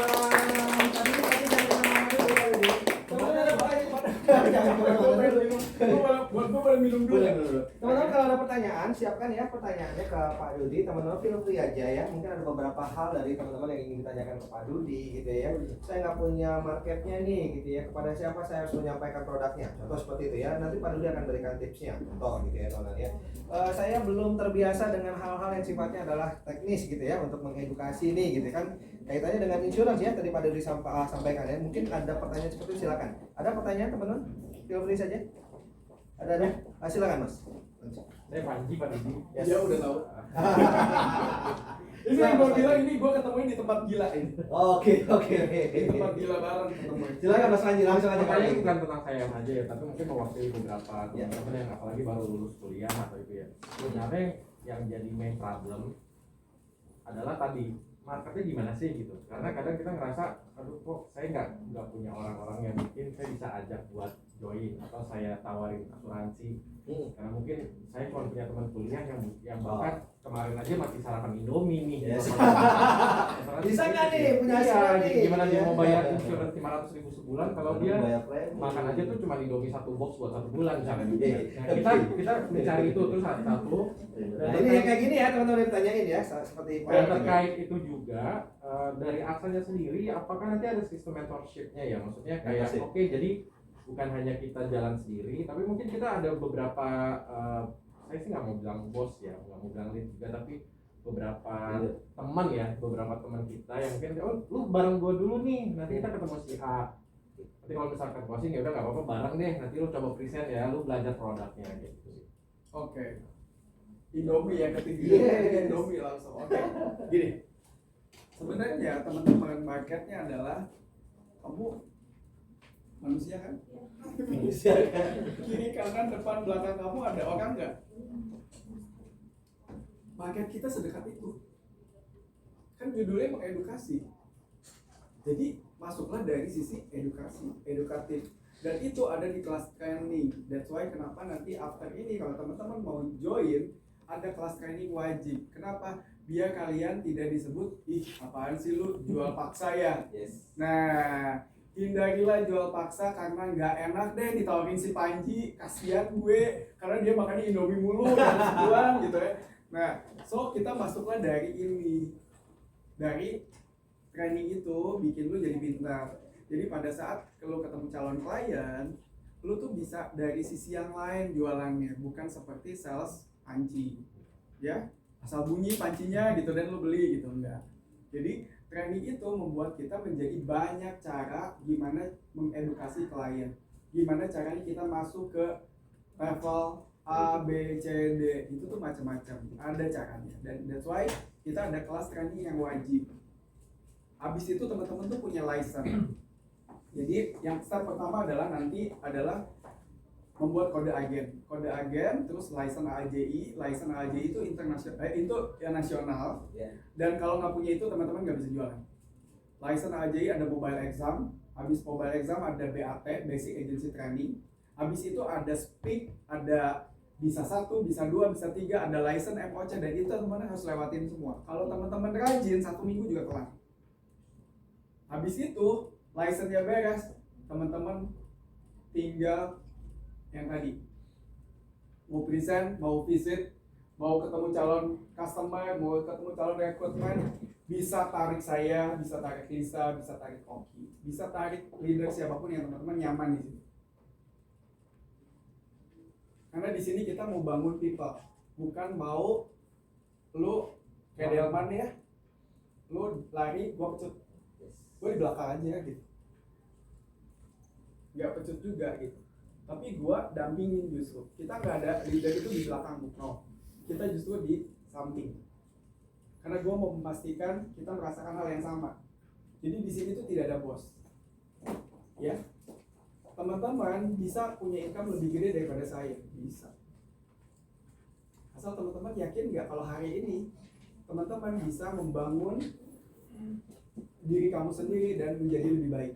Teman-teman kalau ada pertanyaan, siapkan ya pertanyaannya ke Pak Dudi. Teman-teman feel free aja ya. Mungkin ada beberapa hal dari teman-teman yang ingin ditanyakan ke Pak Dudi gitu ya. Saya nggak punya marketnya nih gitu ya. Kepada siapa saya harus menyampaikan produknya? Contoh seperti itu ya. Nanti Pak Dudi akan berikan tipsnya. Contoh gitu ya teman-teman ya. Saya belum terbiasa dengan hal-hal yang sifatnya adalah teknis gitu ya, untuk mengedukasi nih gitu kan. Kaitannya dengan insurans ya, tadi Pak Dudi sampaikan ya. Mungkin ada pertanyaan seperti itu, silakan. Ada pertanyaan teman-teman? Feel free saja. Ada? Silakan Mas. Saya Panji, Pak Didi. Ya, dia udah tahu. Ini yang gue bilang, ini gue ketemuin di tempat gila ini. Oke. Di tempat gila bareng ketemu. Silakan Mas Panji, langsung aja. Pertanyaan bukan tentang saya aja ya, tapi mungkin mewakili beberapa teman-teman yang apalagi baru lulus kuliah atau itu ya. Sebenarnya yang jadi main problem adalah tadi marketnya gimana sih gitu. Karena kadang kita ngerasa aduh kok saya nggak punya orang-orang yang mungkin saya bisa ajak buat join atau saya tawarin asuransi. Karena mungkin saya cuma punya teman kuliah yang bahkan kemarin aja masih sarapan Indomie nih. Yes. Asuransi Bisa nggak gitu. nih punya Iya, asuransi nih? gimana dia mau Iya. bayar insurance 500.000 sebulan kalau dia Bayar premi. makan aja tuh cuma Indomie 1 box buat 1 bulan misalnya. Iya. Nah, kita mencari itu terus satu. Nah, ini yang kayak gini ya teman-teman yang ditanyain ya, seperti Pak Dan Edi. terkait itu juga dari aksanya sendiri, apakah nanti ada sistem mentorship-nya ya? Maksudnya kayak Mentorship. oke, jadi bukan hanya kita jalan sendiri, tapi mungkin kita ada beberapa saya sih nggak mau bilang bos ya, nggak mau bilang lead juga, tapi beberapa teman ya, beberapa teman kita yang mungkin oh lu bareng gua dulu nih, nanti kita ketemu si A. Nanti kalau misalkan closing ya udah nggak apa-apa bareng deh, nanti lu coba present ya, lu belajar produknya gitu sih. Oke. Indomie yang ketiga. Yes. Indomie langsung. Oke. Gini. Sebenarnya teman-teman marketnya adalah kamu manusia kan? Manusia kan? Kiri kanan depan belakang kamu ada orang nggak? Market kita sedekat itu. Kan judulnya mengedukasi. Jadi masuklah dari sisi edukasi, edukatif. Dan itu ada di kelas training. That's why kenapa nanti after ini kalau teman-teman mau join ada kelas training wajib. Kenapa? Biar kalian tidak disebut, ih apaan sih lu jual paksa ya? Yes. Nah, hindarilah jual paksa karena nggak enak deh ditawarin si Panji, kasihan gue karena dia makannya Indomie mulu dalam sebulan gitu ya. Nah, so kita masuklah dari ini, dari training itu bikin lu jadi pintar. Jadi pada saat lu ketemu calon klien, lu tuh bisa dari sisi yang lain jualannya, bukan seperti sales panci, ya asal bunyi pancinya gitu dan lu beli gitu, enggak. Jadi training itu membuat kita menjadi banyak cara gimana mengedukasi klien, gimana caranya kita masuk ke level A, B, C, D, itu tuh macam-macam, ada caranya. Dan that's why kita ada kelas training yang wajib. Habis itu teman-teman tuh punya license. Jadi yang step pertama adalah nanti adalah membuat kode agen. Kode agen, terus license AJI. License AJI itu internasional, itu ya nasional. Dan kalau nggak punya itu teman-teman nggak bisa jualan. License AJI ada mobile exam. Habis mobile exam ada BAT, Basic Agency Training. Habis itu ada speak, ada bisa 1, bisa 2, bisa 3, ada license MOC, dan itu teman-teman harus lewatin semua. Kalau teman-teman rajin, 1 minggu juga kelar. Habis itu license-nya beres, teman-teman tinggal yang tadi mau present, mau visit, mau ketemu calon customer, mau ketemu calon rekrutmen, bisa tarik saya, bisa tarik Lisa, bisa tarik Oki, bisa tarik leader siapapun yang teman-teman nyaman di sini. Karena di sini kita mau bangun people, bukan mau lu kayak Delman ya, lu lari, gua pecut, gue di belakang aja gitu, nggak pecut juga gitu. Tapi gue dampingin justru. Kita nggak ada leader itu di belakang, no. Kita justru di samping. Karena gue mau memastikan kita merasakan hal yang sama. Jadi di sini tuh tidak ada bos. Ya, teman-teman bisa punya income lebih gede daripada saya, bisa. Asal teman-teman yakin nggak kalau hari ini teman-teman bisa membangun diri kamu sendiri dan menjadi lebih baik.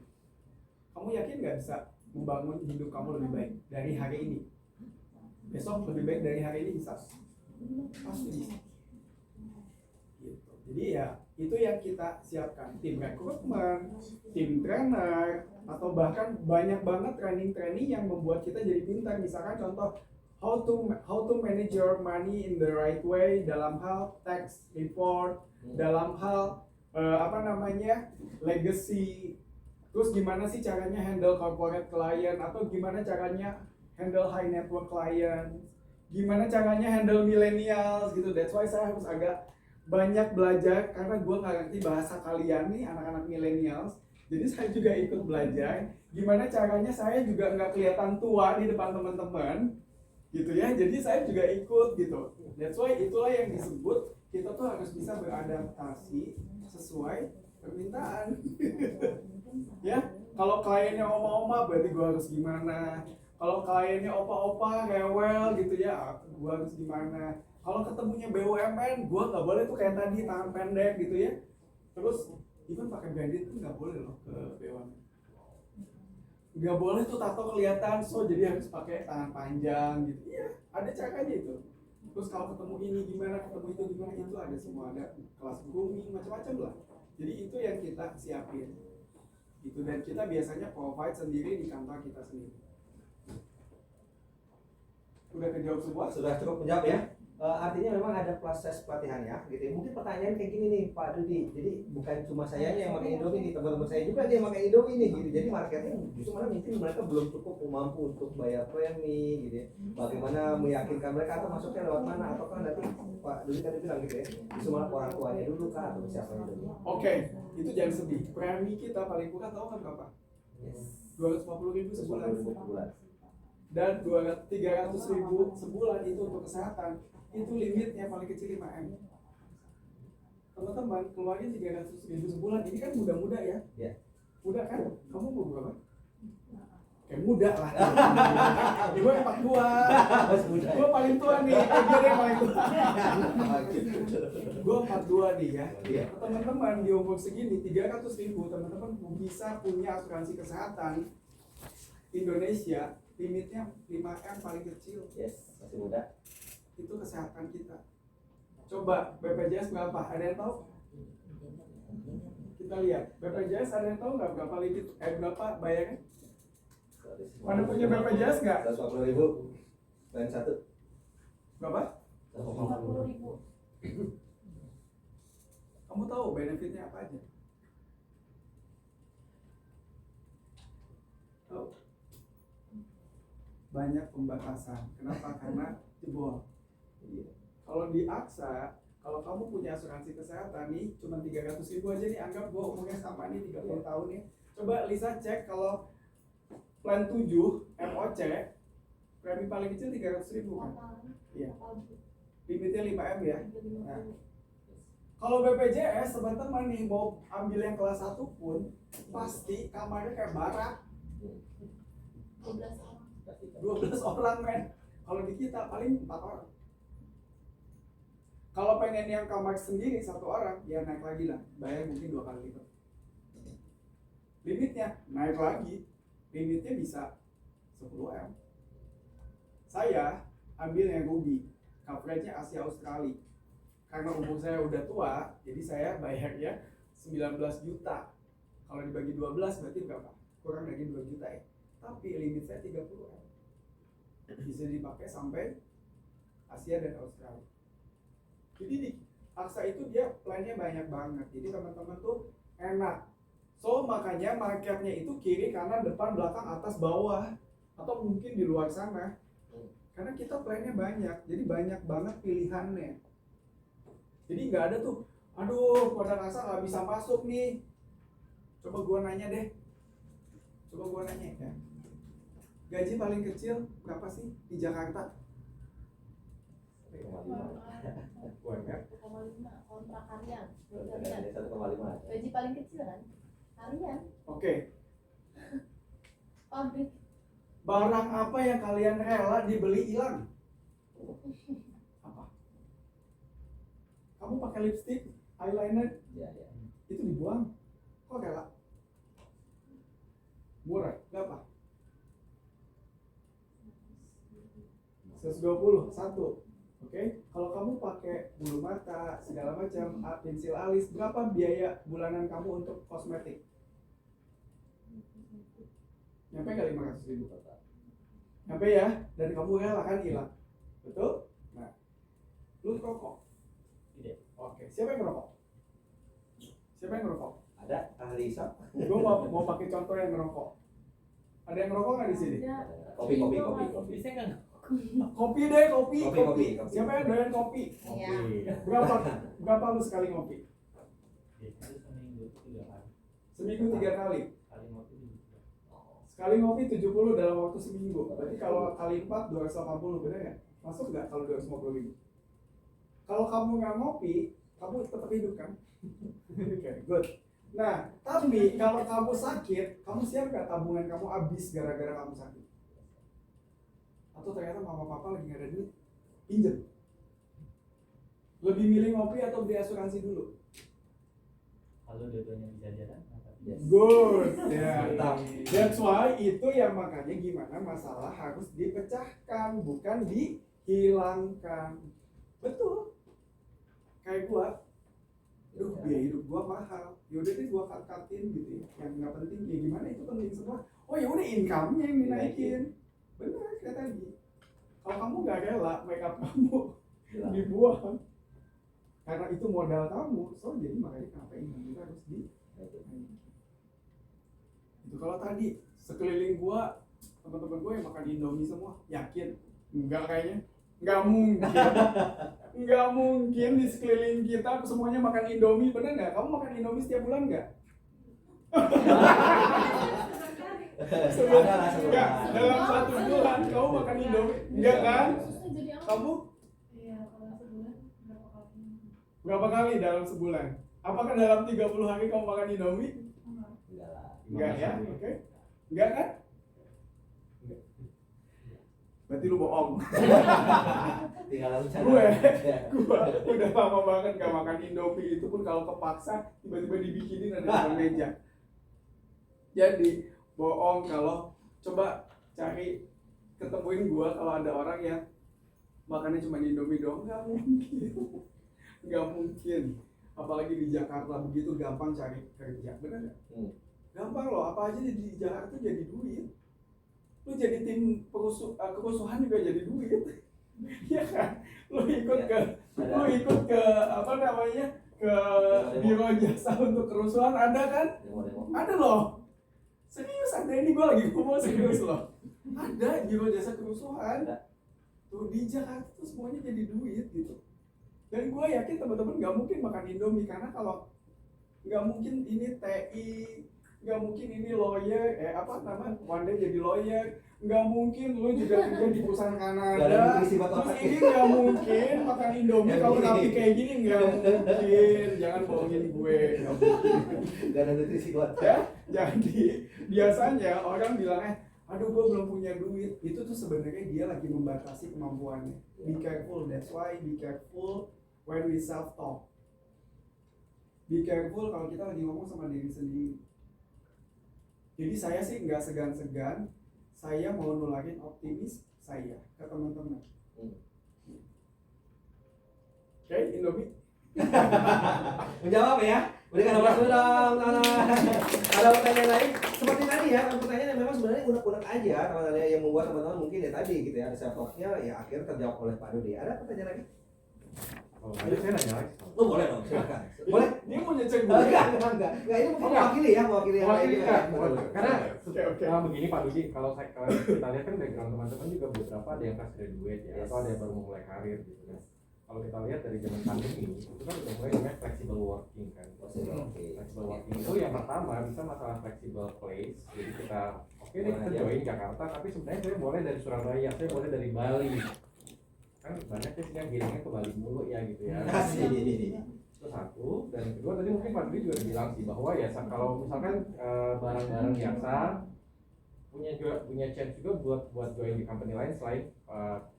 Kamu yakin nggak bisa membangun hidup kamu lebih baik dari hari ini? Besok lebih baik dari hari ini bisa? Pasti bisa. Gitu. Jadi ya itu yang kita siapkan, tim rekrutmen, tim trainer, atau bahkan banyak banget training-training yang membuat kita jadi pintar. Misalkan contoh how to manage your money in the right way dalam hal tax report, dalam hal legacy. Terus gimana sih caranya handle corporate client, atau gimana caranya handle high net worth client, gimana caranya handle millennials gitu. That's why saya harus agak banyak belajar karena gue nggak ngerti bahasa kalian nih anak-anak millennials. Jadi saya juga ikut belajar gimana caranya saya juga nggak kelihatan tua di depan teman-teman gitu ya. Jadi saya juga ikut gitu. That's why itulah yang disebut kita tuh harus bisa beradaptasi sesuai permintaan. Ya, kalau kliennya oma-oma berarti gua harus gimana? Kalau kliennya opa-opa rewel gitu ya, gua harus gimana? Kalau ketemunya BUMN, gua nggak boleh tuh kayak tadi tangan pendek gitu ya. Terus even pakai branded pun nggak boleh loh ke BUMN. Nggak boleh tuh tato kelihatan, so jadi harus pakai tangan panjang gitu. Iya, ada caranya itu. Terus kalau ketemu ini gimana, ketemu itu gimana, itu ada semua, ada kelas grooming macam-macam lah. Jadi itu yang kita siapin. Itu, dan kita biasanya provide sendiri di kantor kita sendiri. Udah kejawab semua? Sudah cukup menjawab ya. Artinya memang ada proses pelatihannya gitu ya. Mungkin pertanyaan kayak gini nih Pak Dudi. Jadi bukan cuma saya yang pakai Indomie nih, teman-teman saya juga nih yang pakai Indomie nih gitu. Jadi marketnya justru malah mungkin mereka belum cukup mampu untuk bayar premi gitu ya. Bagaimana meyakinkan mereka atau masuknya lewat mana, atau kan nanti Pak Dudi tadi bilang gitu ya. Justru malah orang tuanya dulu kah atau siapa dulu. Oke, itu jangan sedih. Premi kita paling kurang tahu kan berapa? Yes. 250.000 sebulan. Sebulan. Dan 300.000 sebulan itu untuk kesehatan. Itu limitnya paling kecil 5M. Teman-teman, keluarin 300.000 sebulan. Ini kan muda-muda ya? Ya. Muda kan? Kamu mau berapa? Kayak muda lah. Gue 42. Gue paling tua nih. Gue yang paling tua. Gue 42 nih ya. Teman-teman di umur segini 300.000 teman-teman bisa punya asuransi kesehatan Indonesia. Limitnya 5M paling kecil. Yes, masih muda. Itu kesehatan kita. Coba BPJS berapa? Ada yang tahu? Kita lihat. BPJS ada yang tahu nggak berapa limit? Berapa bayarnya? Pada punya BPJS nggak? 150.000 plan 1. Berapa? 50.000. Kamu tahu benefitnya apa aja? Tahu? Banyak pembatasan. Kenapa? Karena jebol. Kalau di AXA, kalau kamu punya asuransi kesehatan nih, cuma 300.000 aja nih, anggap gue umurnya sama nih 30 tahun nih. Coba Lisa cek kalau plan 7 MOC, premi paling kecil 300.000 kan? Iya. Limitnya 5M ya. Nah, kalau BPJS teman-teman nih mau ambil yang kelas 1 pun pasti kamarnya kayak barak. 12 orang men. Kalau di kita paling 4 orang. Kalau pengen yang kamar sendiri 1 orang, ya naik lagi lah. Bayar mungkin 2 kali lipat. Limitnya naik lagi. Limitnya bisa 10M. Saya ambil yang ruby. Coverage-nya Asia Australia. Karena umur saya udah tua, jadi saya bayarnya 19 juta. Kalau dibagi 12 berarti berapa? Kurang lagi 2 juta ya. Tapi limit saya 30M. Bisa dipakai sampai Asia dan Australia. Jadi di AXA itu dia plannya banyak banget. Jadi teman-teman tuh enak. So makanya marketnya itu kiri, kanan, depan, belakang, atas, bawah. Atau mungkin di luar sana. Karena kita plannya banyak. Jadi banyak banget pilihannya. Jadi nggak ada tuh, aduh pada rasa nggak bisa masuk nih. Coba gua nanya deh. Coba gua nanya ya. Gaji paling kecil berapa sih di Jakarta? 1,5 kontrak harian. Ada 1,5. Gaji paling kecil kan? Harian. Oke. Pabrik. Barang apa yang kalian rela dibeli hilang? Apa? Kamu pakai lipstick, eyeliner, Ya. itu dibuang. Kok rela? Murah, berapa? 120, satu. Oke, kalau kamu pakai bulu mata, segala macam, pensil alis, berapa biaya bulanan kamu untuk kosmetik? Nyampe nggak 500.000? Nyampe ya, dan kamu rela kan hilang, betul? Nah, lu rokok? Tidak. Oke, siapa yang ngerokok? Siapa yang ngerokok? Ada ahli hisap. Gue mau pakai contoh yang ngerokok. Ada yang ngerokok nggak di sini? Kopi. Bisa nggak? Kopi deh, kopi. Kopi. Siapa yang doyan kopi? Iya. Berapa lu sekali ngopi? Seminggu 3 kali. Sekali ngopi 70 dalam waktu seminggu. Berarti kalau kali 4 280, benar nggak? Masuk nggak kalau 250.000? Kalau kamu nggak ngopi, kamu tetap hidup kan? Oke, good. Nah, tapi kalau kamu sakit, kamu siap nggak tabungan kamu habis gara-gara kamu sakit? Atau ternyata mama papa lagi nggak ada duit, pinjam. Lebih milih ngopi atau beli asuransi dulu? kalau dua-duanya bisa jalan tapi Good. Ya. Mantap. That's why itu yang makanya gimana masalah harus dipecahkan, bukan dihilangkan. Betul. Kayak gua, biaya hidup gua mahal. Yaudah deh gua cut-cutin gitu ya. Yang nggak penting ya gimana itu penting semua. Oh ya udah income-nya yang dinaikin. Benar kayak tadi. Kalau kamu nggak rela make up kamu dibuang, karena itu modal kamu, so jadi makanya kenapa income kita harus di itu. Kalau tadi sekeliling gua teman-teman gua yang makan Indomie semua, yakin? Enggak kayaknya. Enggak mungkin. Enggak mungkin di sekeliling kita semuanya makan Indomie, bener nggak? Kamu makan Indomie setiap bulan nggak? Ada lah sebulan. Enggak, dalam 1 bulan kamu makan Indomie, enggak kan? Jadi apa? Kamu Iya, kalau sebulan berapa kali? berapa kali dalam sebulan? Apakah dalam 30 hari kamu makan Indomie? Enggak. Enggak lah. Enggak ya, oke. Enggak kan? Berarti lu bohong. Tinggal lalu gue udah lama banget gak makan Indomie, itu pun kalau kepaksa tiba-tiba dibikinin ada di depan meja. Jadi bohong kalau coba cari ketemuin gue kalau ada orang yang makannya cuma Indomie doang, nggak mungkin. Nggak mungkin, apalagi di Jakarta begitu gampang cari kerja, benar nggak? Gampang loh, apa aja di Jakarta jadi duit. Lu jadi tim kerusuhan juga jadi duit. Iya kan? Lu ikut ke apa namanya, ke biro jasa untuk kerusuhan, ada kan? Ada loh. Serius, ada ini gue lagi ngomong serius loh. Ada biro jasa kerusuhan. Tuh di Jakarta tuh semuanya jadi duit gitu. Dan gue yakin teman-teman nggak mungkin makan Indomie, karena kalau nggak mungkin ini TI, nggak mungkin ini lawyer, one day jadi lawyer, nggak mungkin lu juga kerja di perusahaan Kanada, terus ini nggak mungkin makan Indomie kalau rapi kayak gini, nggak mungkin. Jangan bohongin gue, nggak mungkin. Gak ada nutrisi buat Ya, jadi biasanya orang bilang aduh gue belum punya duit, itu tuh sebenarnya dia lagi membatasi kemampuannya. Be careful, that's why be careful when we self talk. Be careful kalau kita lagi ngomong sama diri sendiri. Jadi saya sih nggak segan-segan, saya mau nularin optimis saya ke teman-teman. Oke, Indomie. menjawab ya. Berikan nomor dong. Ada pertanyaan lain? Seperti tadi ya, pertanyaan yang memang sebenarnya unek-unek aja teman-teman yang membuat teman-teman mungkin ya tadi gitu ya, ada self talk-nya ya akhirnya terjawab oleh Pak Dodi. Ada pertanyaan lagi? Oh, saya nanya lagi. Oh boleh dong, silakan. Boleh? Dia mau nyecek gue. Enggak, ini mungkin mewakili ya, mewakili yang lain juga. Karena Oke. begini Pak Dudi, kalau kita lihat kan background teman-teman juga beberapa ada yang fresh graduate ya, atau ada yang baru mulai karir gitu kan. Kalau kita lihat dari zaman pandemi itu kan udah mulai namanya flexible working kan. Flexible working itu yang pertama bisa masalah flexible place. Jadi kita oke nih kita join Jakarta, tapi sebenarnya saya boleh dari Surabaya, saya boleh dari Bali. Kan banyak sih yang giringnya ke Bali mulu ya gitu ya. Itu satu, dan kedua tadi mungkin Pak Dwi juga bilang sih bahwa ya kalau misalkan barang-barang biasa punya chance juga buat join di company lain selain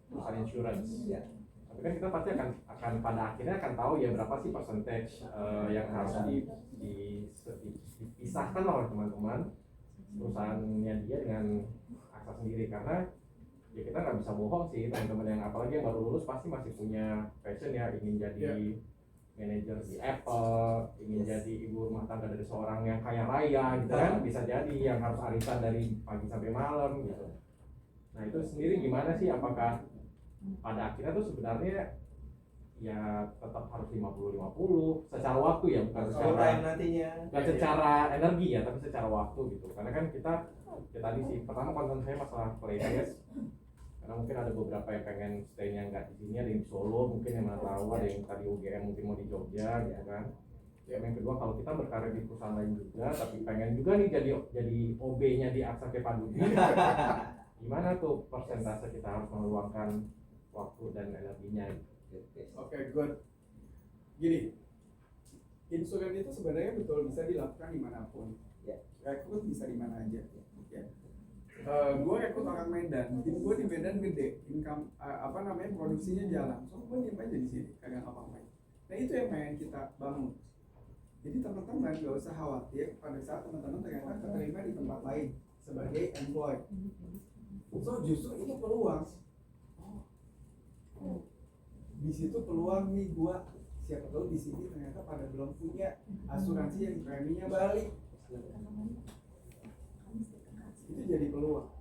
perusahaan insurance. Tapi kan kita pasti akan pada akhirnya akan tahu ya berapa sih percentage yang harus dipisahkan oleh teman-teman perusahaannya dia dengan AXA sendiri, karena ya kita nggak bisa bohong sih teman-teman yang apalagi yang baru lulus pasti masih punya passion ya, ingin jadi manajer di Apple, ingin jadi ibu rumah tangga dari seorang yang kaya raya gitu kan, bisa jadi yang harus arisan dari pagi sampai malam gitu. Nah itu sendiri gimana sih, apakah pada akhirnya tuh sebenarnya ya tetap harus 50-50 secara waktu ya, bukan secara nantinya, bukan secara energi ya, tapi secara waktu gitu. Karena kan kita ya tadi sih pertama konten saya masalah playlist, karena mungkin ada beberapa yang pengen stay-nya nggak di sini, ada yang di Solo mungkin, yang mana tahu ada yang tadi UGM mungkin mau di Jogja gitu kan. Ya yang kedua kalau kita berkarir di perusahaan lain juga tapi pengen juga nih jadi OB-nya di AXA kayak Pak Dudi, gimana tuh persentase kita harus meluangkan waktu dan energinya gitu. Oke, good. Gini, insurance itu sebenarnya betul bisa dilakukan dimanapun. Rekrut bisa di mana aja. Gue rekrut orang Medan, tim gue di Medan gede, income produksinya jalan. So gue diem aja di sini, kagak ngapa-ngapain. Nah itu yang pengen kita bangun. Jadi teman-teman gak usah khawatir pada saat teman-teman ternyata keterima di tempat lain sebagai employee. So justru ini peluang. Di situ peluang nih gua, siapa tahu di sini ternyata pada belum punya asuransi yang preminya balik. Itu jadi peluang.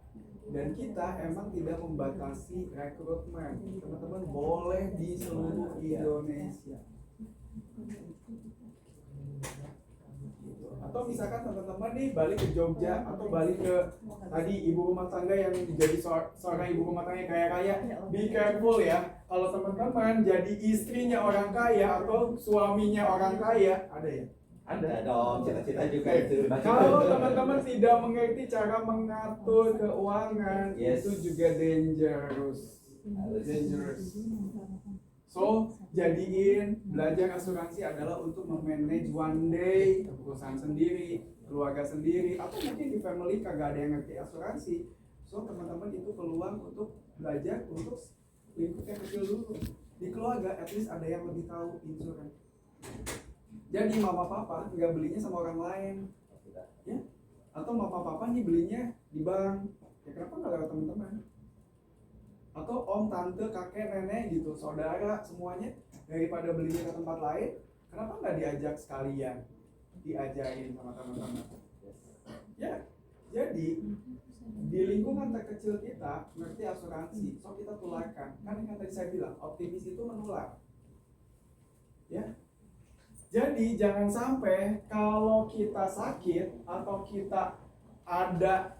Dan kita emang tidak membatasi rekrutmen. Teman-teman boleh di seluruh Indonesia. Atau misalkan teman-teman nih balik ke Jogja atau balik ke tadi ibu rumah tangga yang jadi seorang ibu rumah tangga yang kaya-kaya, be careful ya. Kalau teman-teman jadi istrinya orang kaya atau suaminya orang kaya, ada ya? Ada dong, cita-cita juga itu. Kalau teman-teman tidak mengerti cara mengatur keuangan, Yes. itu juga dangerous. So, jadiin belajar asuransi adalah untuk memanage one day perusahaan sendiri, keluarga sendiri, atau mungkin di family kagak ada yang ngerti asuransi. So, teman-teman itu peluang untuk belajar untuk lingkupnya kecil dulu. Di keluarga, at least ada yang lebih tahu insurance. Jadi mama papa nggak belinya sama orang lain, ya? Atau mama papa nih belinya di bank, ya kenapa nggak lewat teman-teman? Atau om, tante, kakek, nenek gitu, saudara semuanya daripada belinya ke tempat lain, kenapa nggak diajak sekalian, diajarin sama teman-teman? Ya, jadi di lingkungan terkecil kita ngerti asuransi, so kita tularkan. Kan yang tadi saya bilang, optimis itu menular, ya. Jadi jangan sampai kalau kita sakit atau kita ada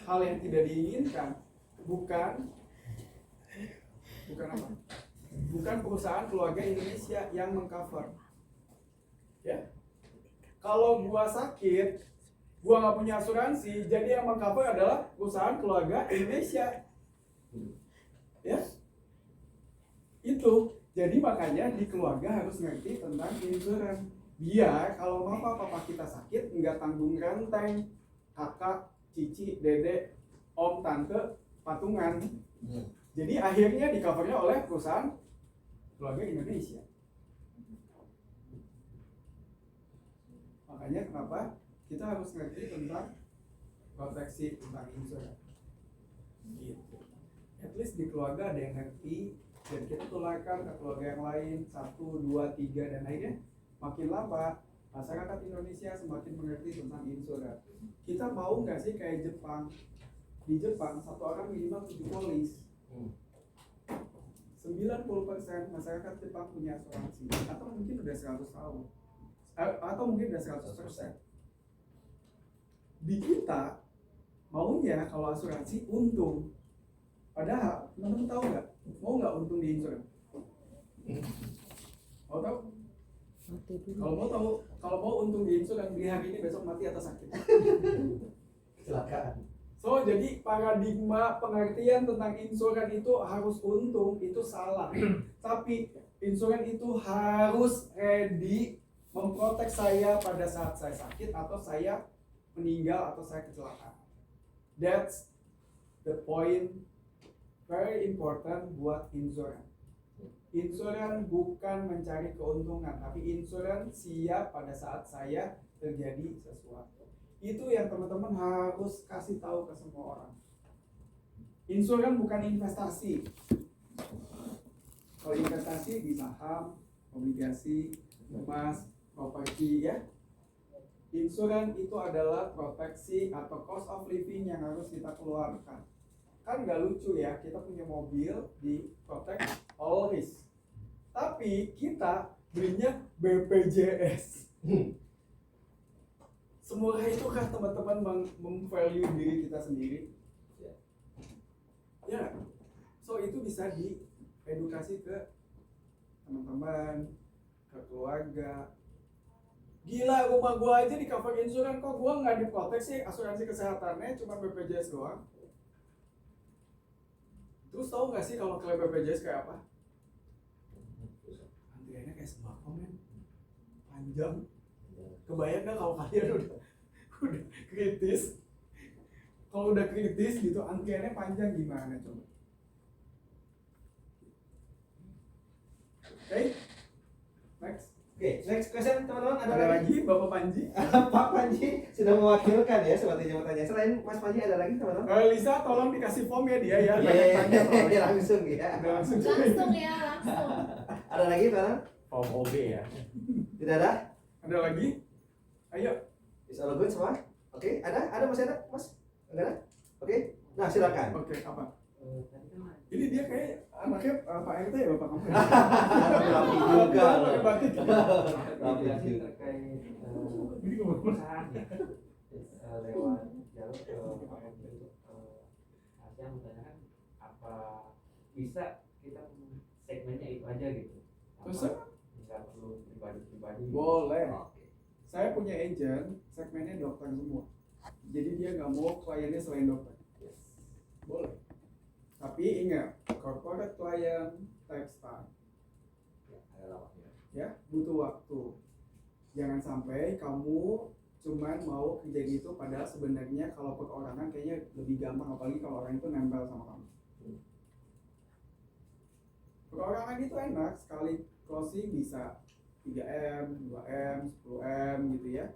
hal yang tidak diinginkan, bukan apa? Bukan perusahaan keluarga Indonesia yang mengcover. Ya. Kalau gua sakit, gua nggak punya asuransi, jadi yang mengcover adalah perusahaan keluarga Indonesia. Ya. Itu. Jadi makanya di keluarga harus ngerti tentang insurance. Biar kalau mama papa kita sakit nggak tanggung renteng, kakak, cici, dede, om, tante, patungan. Jadi akhirnya di covernya oleh perusahaan keluarga Indonesia. Makanya kenapa kita harus ngerti tentang proteksi tentang insurance. Gitu. At least di keluarga ada yang ngerti. Dan kita tularkan ke keluarga yang lain, 1, 2, 3, dan akhirnya makin lama masyarakat Indonesia semakin mengerti tentang insurans. Kita mau nggak sih kayak Jepang? Di Jepang, satu orang minimal 7 polis. 90% masyarakat Jepang punya asuransi, atau mungkin udah 100 tahun, atau mungkin udah 100%. Di kita, maunya kalau asuransi untung. Padahal, teman-teman tahu nggak? Mau nggak untung di insurance? Mau tahu? Kalau mau untung di insurance, beli hari ini besok mati atau sakit. Kecelakaan. So jadi paradigma pengertian tentang insurance itu harus untung itu salah. Tapi insurance itu harus ready memprotek saya pada saat saya sakit atau saya meninggal atau saya kecelakaan. That's the point. Very important buat insurance. Insurance bukan mencari keuntungan, tapi insurance siap pada saat saya terjadi sesuatu. Itu yang teman-teman harus kasih tahu ke semua orang. Insurance bukan investasi. Kalau investasi di saham, obligasi, emas, properti, ya. Insurance itu adalah proteksi atau cost of living yang harus kita keluarkan. Kan nggak lucu ya, kita punya mobil di protect all risk, tapi kita belinya BPJS. Semurah itu kan teman-teman memvalue diri kita sendiri? Ya, so itu bisa diedukasi ke teman-teman, ke keluarga. Gila, rumah gua aja di cover insurance, kok gua nggak diprotek sih asuransi kesehatannya cuma BPJS doang. Terus tahu nggak sih kalau klaim BPJS kayak apa? Antriannya kayak sembako men, panjang. Kebayang nggak kalau kalian udah kritis? Kalau udah kritis gitu, antriannya panjang gimana coba? Oke, next. Oke, next question teman-teman, Ada lagi Bapak Panji? Pak Panji sudah mewakilkan ya sepertinya pertanyaan. Selain Mas Panji ada lagi teman-teman? Lisa tolong dikasih form ya dia ya. Iya, Tanya soalnya. langsung ya. Udah langsung. Langsung ya, langsung. Ada lagi teman-teman? Form OB ya. Tidak ada? Ada lagi? Ayo. Is all good semua? Oke, ada masih ada Mas? Enggak ada? Oke, nah silakan. Oke, apa? Tadi kan Ini dia kayak anaknya Pak RT ya Bapak kamu? Rapi juga loh. Pakai batik. Rapi Jadi juga. terkait Ini ngomong. perusahaan ya. Lewat jalur ke Pak Menteri untuk Asia menanyakan apa bisa kita segmennya itu aja gitu. Terus? Nggak perlu pribadi-pribadi. Boleh. Saya punya agent, segmennya dokter semua. Jadi dia nggak mau kliennya selain dokter. Boleh. Tapi ingat, corporate client takes time. Ya, butuh waktu. Jangan sampai kamu cuman mau kerja gitu, padahal sebenarnya kalau perorangan kayaknya lebih gampang, apalagi kalau orang itu nempel sama kamu. Perorangan itu enak, sekali closing bisa 3M, 2M, 10M gitu ya.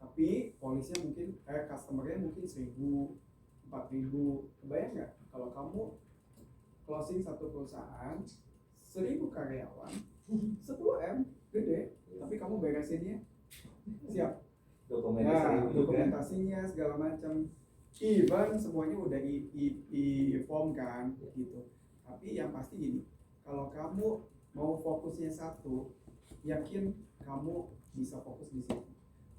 Tapi polisnya mungkin, customernya mungkin 1000, 4000. Kebayang nggak kalau kamu closing satu perusahaan 1000 karyawan 10M gede, tapi kamu beresinnya siap. Dokumentasinya segala macam, even semuanya udah i form kan gitu. Tapi yang pasti gini, kalau kamu mau fokusnya satu, yakin kamu bisa fokus di situ.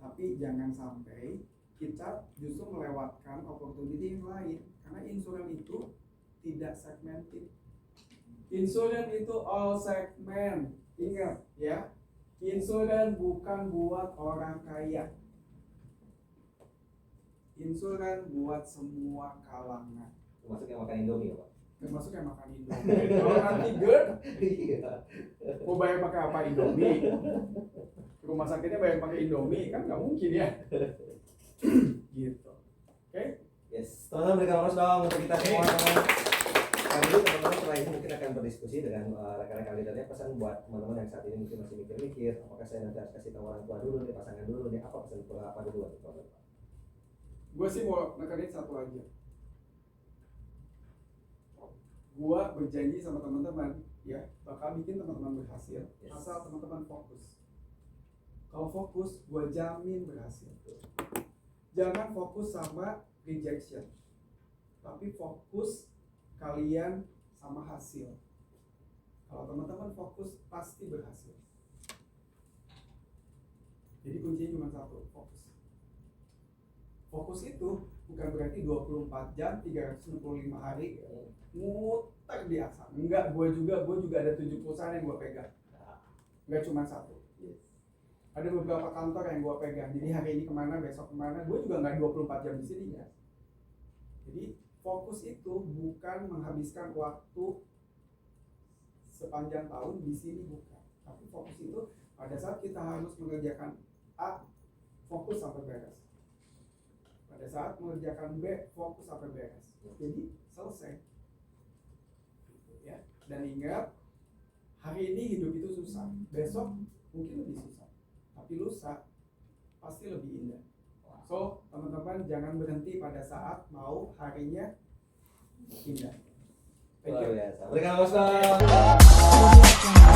Tapi jangan sampai kita justru melewatkan opportunity yang lain, karena insurans itu tidak segmented. Insurans itu all segment. Ingat ya, insurans bukan buat orang kaya. Insurans buat semua kalangan. Termasuk yang makan Indomie ya Pak? Termasuk yang makan Indomie. Kalau nanti GERD, Iya. mau bayar pakai apa Indomie? Rumah sakitnya bayar pakai Indomie kan nggak mungkin ya. Gitu. Oke? Yes, teman-teman berikan aplaus dong untuk kita semua. Kali ini teman-teman setelah ini mungkin akan berdiskusi dengan rekan-rekan leadernya. Pesan buat teman-teman yang saat ini mungkin masih mikir-mikir, apakah saya nanti harus kasih tahu orang tua dulu, nih pasangan dulu, nih apa pesan apa dulu untuk teman-teman? Gue sih mau nekenin satu aja. Gue berjanji sama teman-teman, ya bakal bikin teman-teman berhasil. Yes. Asal teman-teman fokus. Kalau fokus, gue jamin berhasil. Jangan fokus sama rejection, tapi fokus kalian sama hasil. Kalau teman-teman fokus, pasti berhasil. Jadi kuncinya cuma satu, fokus. Fokus itu bukan berarti 24 jam, 365 hari muter di aksam. Enggak, gue juga ada 7 perusahaan yang gue pegang. Enggak cuma satu. Ada beberapa kantor yang gue pegang. Jadi hari ini kemana, besok kemana. Gue juga nggak 24 jam di sini ya. Jadi fokus itu bukan menghabiskan waktu sepanjang tahun di sini, bukan. Tapi fokus itu pada saat kita harus mengerjakan A, fokus sampai beres. Pada saat mengerjakan B, fokus sampai beres. Jadi selesai. Ya. Dan ingat, hari ini hidup itu susah. Besok mungkin lebih susah. Tapi lusa pasti lebih indah. So, teman-teman jangan berhenti pada saat mau harinya indah. Thank you. Luar biasa. Berikan aplaus dong.